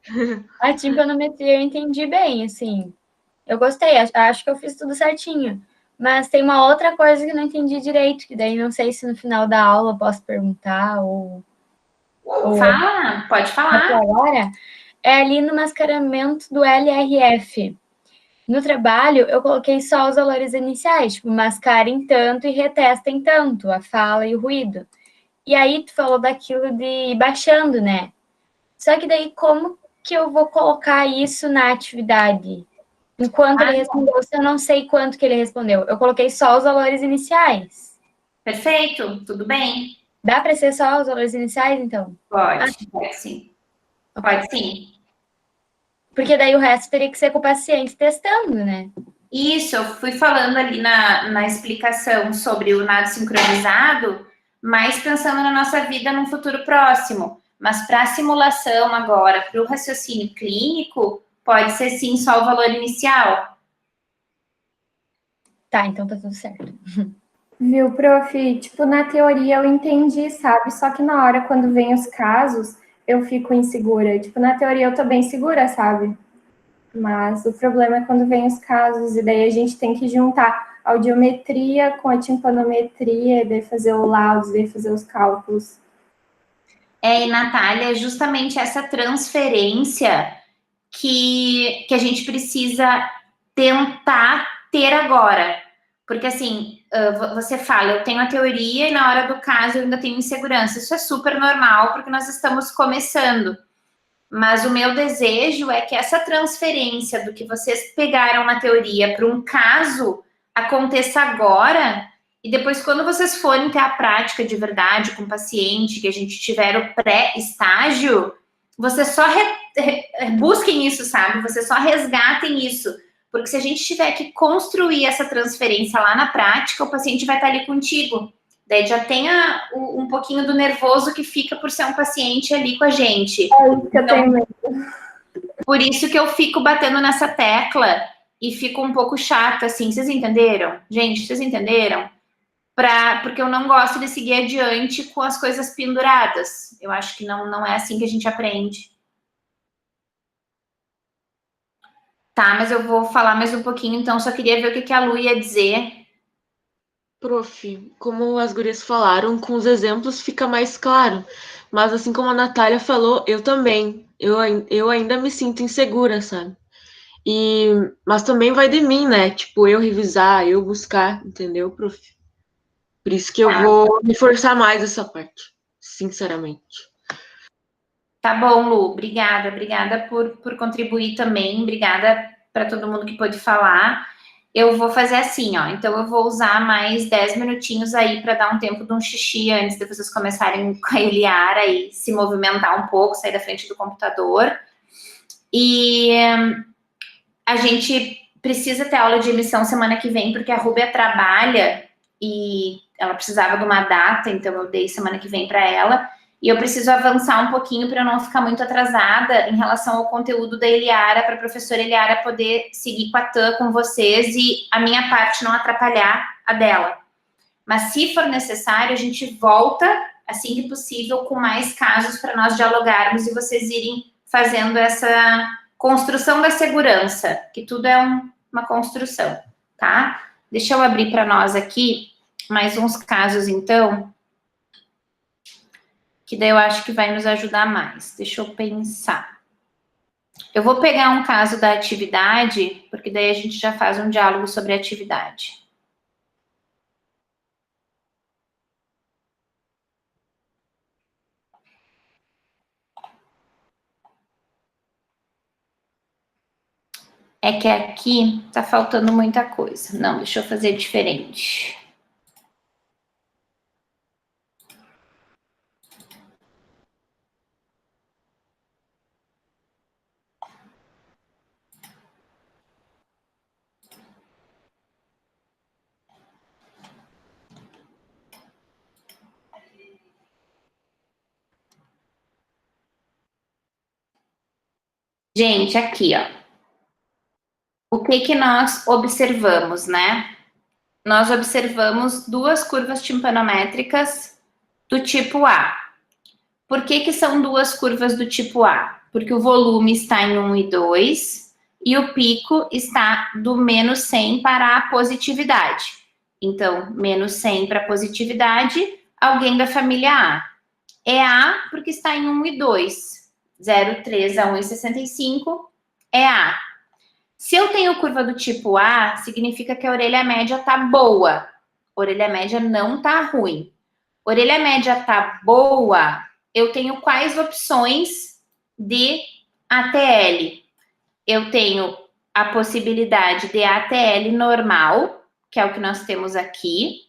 A trigonometria eu entendi bem, assim. Eu gostei, acho que eu fiz tudo certinho. Mas tem uma outra coisa que eu não entendi direito, que daí não sei se no final da aula eu posso perguntar ou Fala, pode até falar. agora. É ali no mascaramento do LRF. No trabalho, eu coloquei só os valores iniciais, tipo, mascara em tanto e retesta em tanto, a fala e o ruído. E aí tu falou daquilo de ir baixando, né? Só que daí como que eu vou colocar isso na atividade? Enquanto ele respondeu, se eu não sei quanto que ele respondeu, eu coloquei só os valores iniciais. Perfeito, tudo bem. Dá para ser só os valores iniciais, então? Pode sim. Pode sim. Porque daí o resto teria que ser com o paciente testando, né? Isso, eu fui falando ali na explicação sobre o nado sincronizado, mas pensando na nossa vida num futuro próximo. Mas para a simulação agora, para o raciocínio clínico, pode ser sim só o valor inicial. Tá, então tá tudo certo. Viu, prof? Tipo, na teoria eu entendi, sabe? Só que na hora, quando vem os casos, eu fico insegura. Tipo, na teoria eu tô bem segura, sabe? Mas o problema é quando vem os casos, e daí a gente tem que juntar a audiometria com a timpanometria, e daí fazer o laudo, daí fazer os cálculos. E Natália, é justamente essa transferência que a gente precisa tentar ter agora. Porque assim, você fala, eu tenho a teoria e na hora do caso eu ainda tenho insegurança. Isso é super normal, porque nós estamos começando. Mas o meu desejo é que essa transferência do que vocês pegaram na teoria para um caso aconteça agora, e depois, quando vocês forem ter a prática de verdade com o paciente, que a gente tiver o pré-estágio, vocês só busquem isso, sabe? Vocês só resgatem isso. Porque se a gente tiver que construir essa transferência lá na prática, o paciente vai estar ali contigo. Daí já tenha um pouquinho do nervoso que fica por ser um paciente ali com a gente. É isso que eu tenho medo. Por isso que eu fico batendo nessa tecla e fico um pouco chata, assim. Vocês entenderam? Gente, vocês entenderam? Porque eu não gosto de seguir adiante com as coisas penduradas. Eu acho que não é assim que a gente aprende. Tá, mas eu vou falar mais um pouquinho, então só queria ver o que a Lu ia dizer. Prof, como as gurias falaram, com os exemplos fica mais claro. Mas assim como a Natália falou, eu também. Eu ainda me sinto insegura, sabe? Mas também vai de mim, né? Tipo, eu revisar, eu buscar, entendeu, prof? Por isso que eu vou me forçar mais essa parte, sinceramente. Tá bom, Lu, obrigada. Obrigada por contribuir também. Obrigada para todo mundo que pôde falar. Eu vou fazer assim, ó. Então, eu vou usar mais 10 minutinhos aí para dar um tempo de um xixi antes de vocês começarem com a Eliara e se movimentar um pouco, sair da frente do computador. E a gente precisa ter aula de emissão semana que vem, porque a Rúbia trabalha e ela precisava de uma data, então eu dei semana que vem para ela. E eu preciso avançar um pouquinho para não ficar muito atrasada em relação ao conteúdo da Eliara, para a professora Eliara poder seguir com a TAM com vocês e a minha parte não atrapalhar a dela. Mas se for necessário, a gente volta assim que possível com mais casos para nós dialogarmos e vocês irem fazendo essa construção da segurança, que tudo é uma construção, tá? Deixa eu abrir para nós aqui mais uns casos, então, que daí eu acho que vai nos ajudar mais. Deixa eu pensar. Eu vou pegar um caso da atividade, porque daí a gente já faz um diálogo sobre a atividade. É que aqui tá faltando muita coisa. Não, deixa eu fazer diferente. Gente, aqui, ó. O que nós observamos, né? Nós observamos duas curvas timpanométricas do tipo A. Por que são duas curvas do tipo A? Porque o volume está em 1 e 2 e o pico está do menos 100 para a positividade. Então, menos 100 para a positividade, alguém da família A. É A porque está em 1 e 2. 0,3 a 1,65 é A. Se eu tenho curva do tipo A, significa que a orelha média está boa. A orelha média não está ruim. A orelha média está boa. Eu tenho quais opções de ATL? Eu tenho a possibilidade de ATL normal, que é o que nós temos aqui.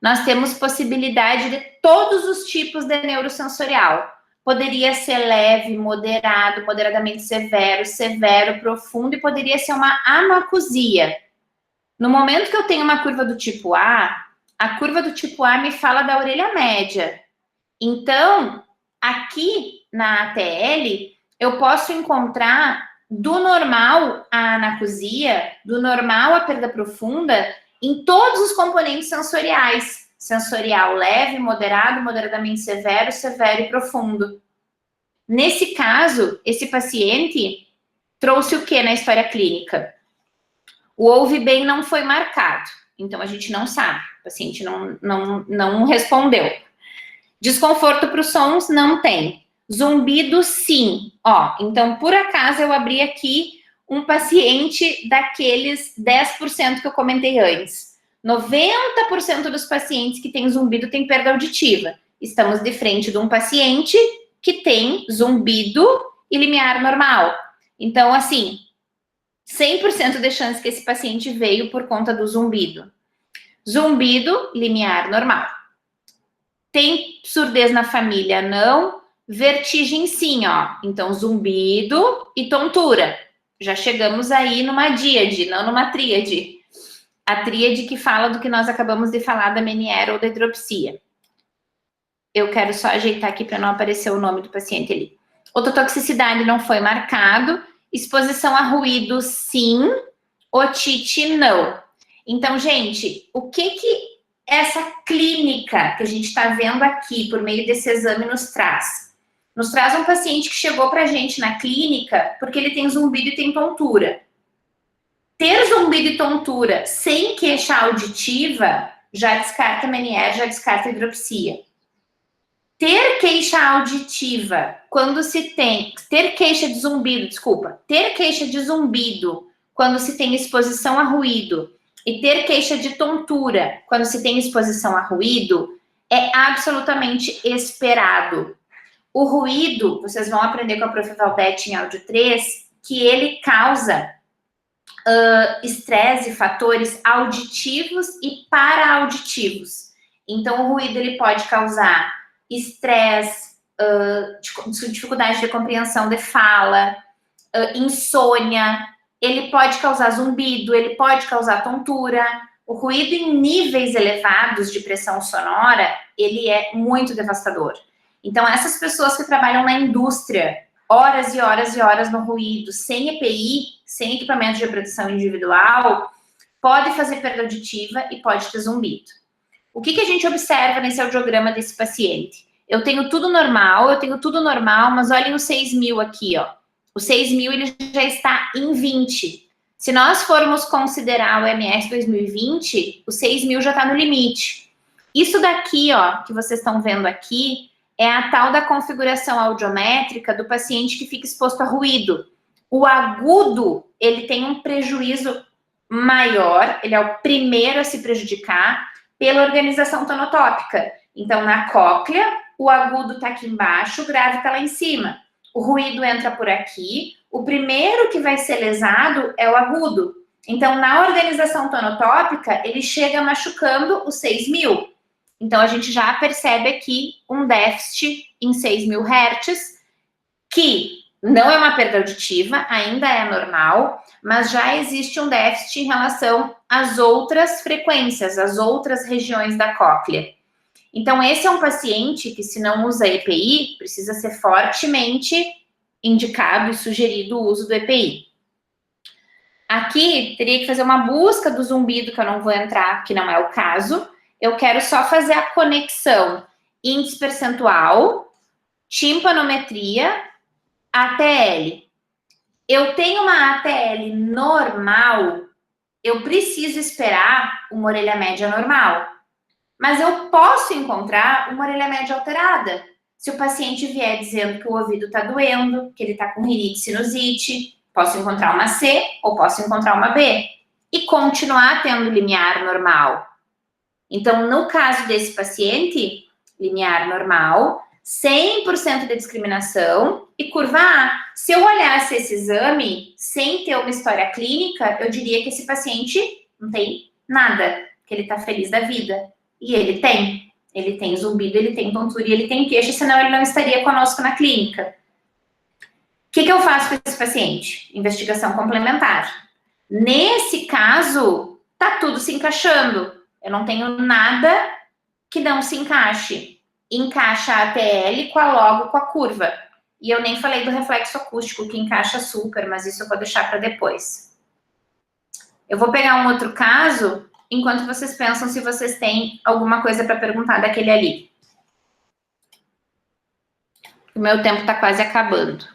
Nós temos possibilidade de todos os tipos de neurosensorial. Poderia ser leve, moderado, moderadamente severo, severo, profundo, e poderia ser uma anacusia. No momento que eu tenho uma curva do tipo A, a curva do tipo A me fala da orelha média. Então, aqui na ATL, eu posso encontrar do normal a anacusia, do normal a perda profunda, em todos os componentes sensoriais. Sensorial leve, moderado, moderadamente severo, severo e profundo. Nesse caso, esse paciente trouxe o que na história clínica? O ouve bem não foi marcado. Então, a gente não sabe. O paciente não respondeu. Desconforto para os sons, não tem. Zumbido, sim. Ó, então, por acaso, eu abri aqui um paciente daqueles 10% que eu comentei antes. 90% dos pacientes que têm zumbido têm perda auditiva. Estamos de frente de um paciente que tem zumbido e limiar normal. Então, assim, 100% de chance que esse paciente veio por conta do zumbido. Zumbido, limiar normal. Tem surdez na família? Não. Vertigem, sim, ó. Então, zumbido e tontura. Já chegamos aí numa díade, não numa tríade. A tríade que fala do que nós acabamos de falar da Meniere ou da hidropsia. Eu quero só ajeitar aqui para não aparecer o nome do paciente ali. Ototoxicidade não foi marcado. Exposição a ruído, sim. Otite, não. Então, gente, o que essa clínica que a gente está vendo aqui por meio desse exame nos traz? Nos traz um paciente que chegou para a gente na clínica porque ele tem zumbido e tem tontura. Ter zumbido e tontura sem queixa auditiva já descarta Meniere, já descarta hidropsia. Ter queixa auditiva quando se tem... Ter queixa de zumbido, desculpa. Ter queixa de zumbido quando se tem exposição a ruído e ter queixa de tontura quando se tem exposição a ruído é absolutamente esperado. O ruído, vocês vão aprender com a Prof. Valdete em áudio 3, que ele causa estresse, fatores auditivos e paraauditivos. Então, o ruído ele pode causar estresse, dificuldade de compreensão de fala, insônia, ele pode causar zumbido, ele pode causar tontura. O ruído em níveis elevados de pressão sonora, ele é muito devastador. Então, essas pessoas que trabalham na indústria, horas e horas e horas no ruído, sem EPI, sem equipamento de reprodução individual, pode fazer perda auditiva e pode ter zumbido. O que a gente observa nesse audiograma desse paciente? Eu tenho tudo normal, mas olhem o 6.000 aqui, ó. O 6.000 ele já está em 20. Se nós formos considerar o MS 2020, o 6.000 já está no limite. Isso daqui, ó, que vocês estão vendo aqui, é a tal da configuração audiométrica do paciente que fica exposto a ruído. O agudo, ele tem um prejuízo maior, ele é o primeiro a se prejudicar pela organização tonotópica. Então, na cóclea, o agudo está aqui embaixo, o grave está lá em cima. O ruído entra por aqui, o primeiro que vai ser lesado é o agudo. Então, na organização tonotópica, ele chega machucando o 6.000. Então, a gente já percebe aqui um déficit em 6.000 Hz, que não é uma perda auditiva, ainda é normal, mas já existe um déficit em relação às outras frequências, às outras regiões da cóclea. Então, esse é um paciente que, se não usa EPI, precisa ser fortemente indicado e sugerido o uso do EPI. Aqui, teria que fazer uma busca do zumbido, que eu não vou entrar, que não é o caso. Eu quero só fazer a conexão índice percentual, timpanometria, ATL. Eu tenho uma ATL normal, eu preciso esperar uma orelha média normal. Mas eu posso encontrar uma orelha média alterada. Se o paciente vier dizendo que o ouvido está doendo, que ele está com rinite sinusite, posso encontrar uma C ou posso encontrar uma B. E continuar tendo limiar normal. Então, no caso desse paciente, limiar normal, 100% de discriminação e curva A. Se eu olhasse esse exame sem ter uma história clínica, eu diria que esse paciente não tem nada, que ele está feliz da vida. E ele tem. Ele tem zumbido, ele tem tontura e ele tem queixa, senão ele não estaria conosco na clínica. O que eu faço com esse paciente? Investigação complementar. Nesse caso, tá tudo se encaixando. Eu não tenho nada que não se encaixe. Encaixa a ATL com a logo, com a curva. E eu nem falei do reflexo acústico, que encaixa super, mas isso eu vou deixar para depois. Eu vou pegar um outro caso, enquanto vocês pensam se vocês têm alguma coisa para perguntar daquele ali. O meu tempo está quase acabando.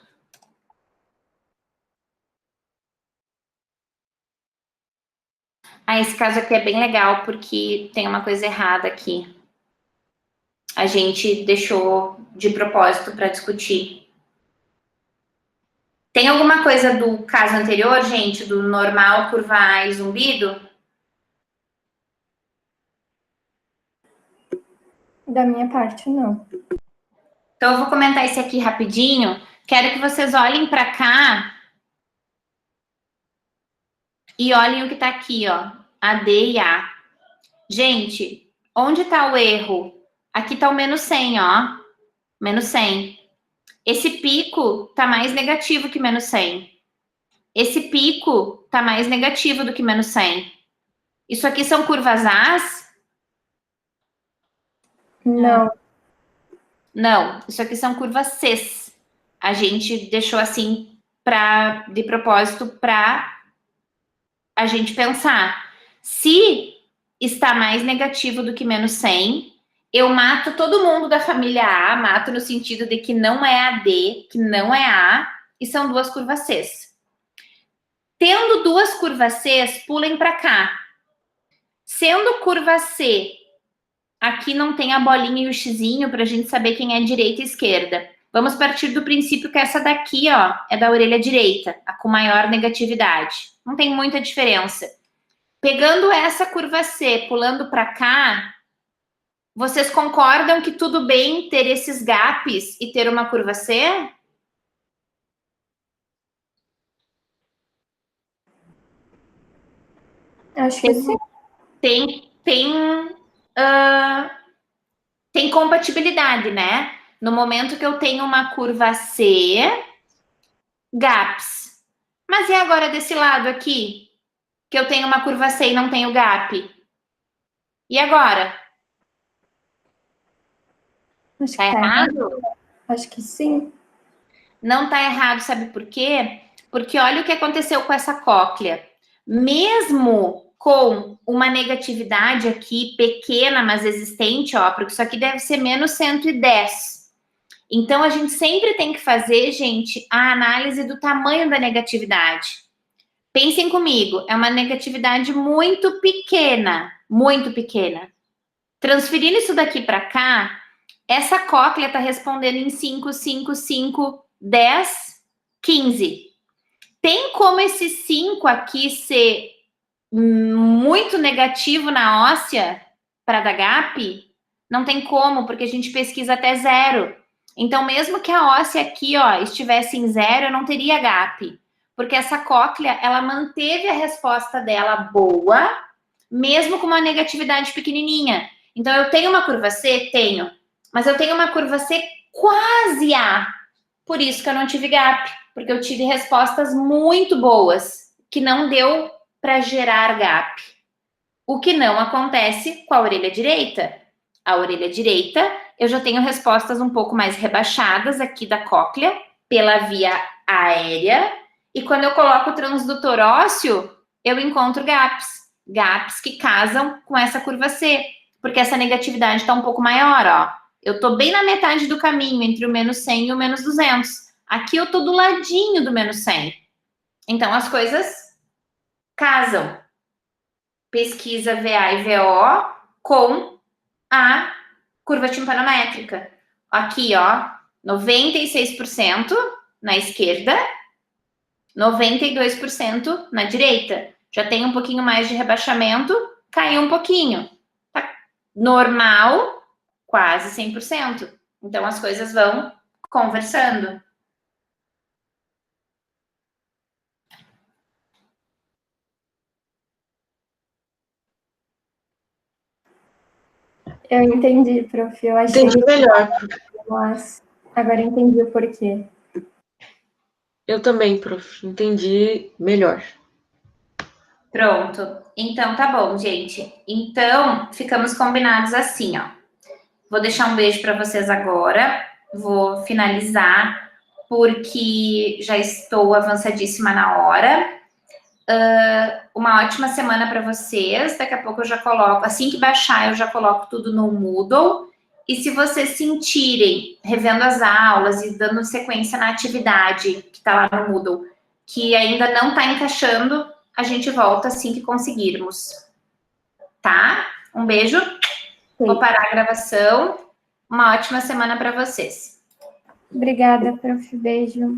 Esse caso aqui é bem legal, porque tem uma coisa errada aqui. A gente deixou de propósito para discutir. Tem alguma coisa do caso anterior, gente? Do normal, curva A e zumbido? Da minha parte, não. Então, eu vou comentar esse aqui rapidinho. Quero que vocês olhem para cá e olhem o que está aqui, ó. A, D e A. Gente, onde está o erro? Aqui está o menos 100, ó. Menos 100. Esse pico está mais negativo que menos 100. Esse pico está mais negativo do que menos 100. Isso aqui são curvas As? Não. Não, isso aqui são curvas Cs. A gente deixou assim de propósito para a gente pensar. Se está mais negativo do que menos 100, eu mato todo mundo da família A, mato no sentido de que não é AD, que não é A, e são duas curvas Cs. Tendo duas curvas Cs, pulem para cá. Sendo curva C, aqui não tem a bolinha e o xizinho para a gente saber quem é direita e esquerda. Vamos partir do princípio que essa daqui, ó, é da orelha direita, a com maior negatividade. Não tem muita diferença. Pegando essa curva C, pulando para cá, vocês concordam que tudo bem ter esses gaps e ter uma curva C? Acho que sim. Tem compatibilidade, né? No momento que eu tenho uma curva C, gaps. Mas e agora desse lado aqui? Que eu tenho uma curva C e não tenho gap. E agora? Acho que tá errado? Acho que sim. Não tá errado, sabe por quê? Porque olha o que aconteceu com essa cóclea. Mesmo com uma negatividade aqui pequena, mas existente, ó, porque isso aqui deve ser menos 110. Então, a gente sempre tem que fazer, gente, a análise do tamanho da negatividade. Pensem comigo, é uma negatividade muito pequena, muito pequena. Transferindo isso daqui para cá, essa cóclea está respondendo em 5, 5, 5, 10, 15. Tem como esse 5 aqui ser muito negativo na óssea para dar gap? Não tem como, porque a gente pesquisa até 0. Então, mesmo que a óssea aqui, ó, estivesse em 0, eu não teria gap. Porque essa cóclea, ela manteve a resposta dela boa, mesmo com uma negatividade pequenininha. Então, eu tenho uma curva C? Tenho. Mas eu tenho uma curva C quase A. Por isso que eu não tive gap. Porque eu tive respostas muito boas, que não deu para gerar gap. O que não acontece com a orelha direita. A orelha direita, eu já tenho respostas um pouco mais rebaixadas aqui da cóclea, pela via aérea, e quando eu coloco o transdutor ósseo, eu encontro gaps que casam com essa curva C, porque essa negatividade está um pouco maior, ó. Eu tô bem na metade do caminho, entre o menos 100 e o menos 200. Aqui eu tô do ladinho do menos 100. Então, as coisas casam. Pesquisa VA e VO com a curva timpanométrica. Aqui, ó, 96% na esquerda, 92% na direita. Já tem um pouquinho mais de rebaixamento, caiu um pouquinho. Tá normal, quase 100%. Então, as coisas vão conversando. Eu entendi, prof. Eu achei Entendi melhor. mas agora entendi o porquê. Eu também, prof. Entendi melhor. Pronto. Então, tá bom, gente. Então, ficamos combinados assim, ó. Vou deixar um beijo para vocês agora. Vou finalizar, porque já estou avançadíssima na hora. Uma ótima semana para vocês. Daqui a pouco eu já coloco, assim que baixar, eu já coloco tudo no Moodle. E se vocês sentirem, revendo as aulas e dando sequência na atividade que está lá no Moodle, que ainda não está encaixando, a gente volta assim que conseguirmos. Tá? Um beijo. Sim. Vou parar a gravação. Uma ótima semana para vocês. Obrigada, prof. Beijo.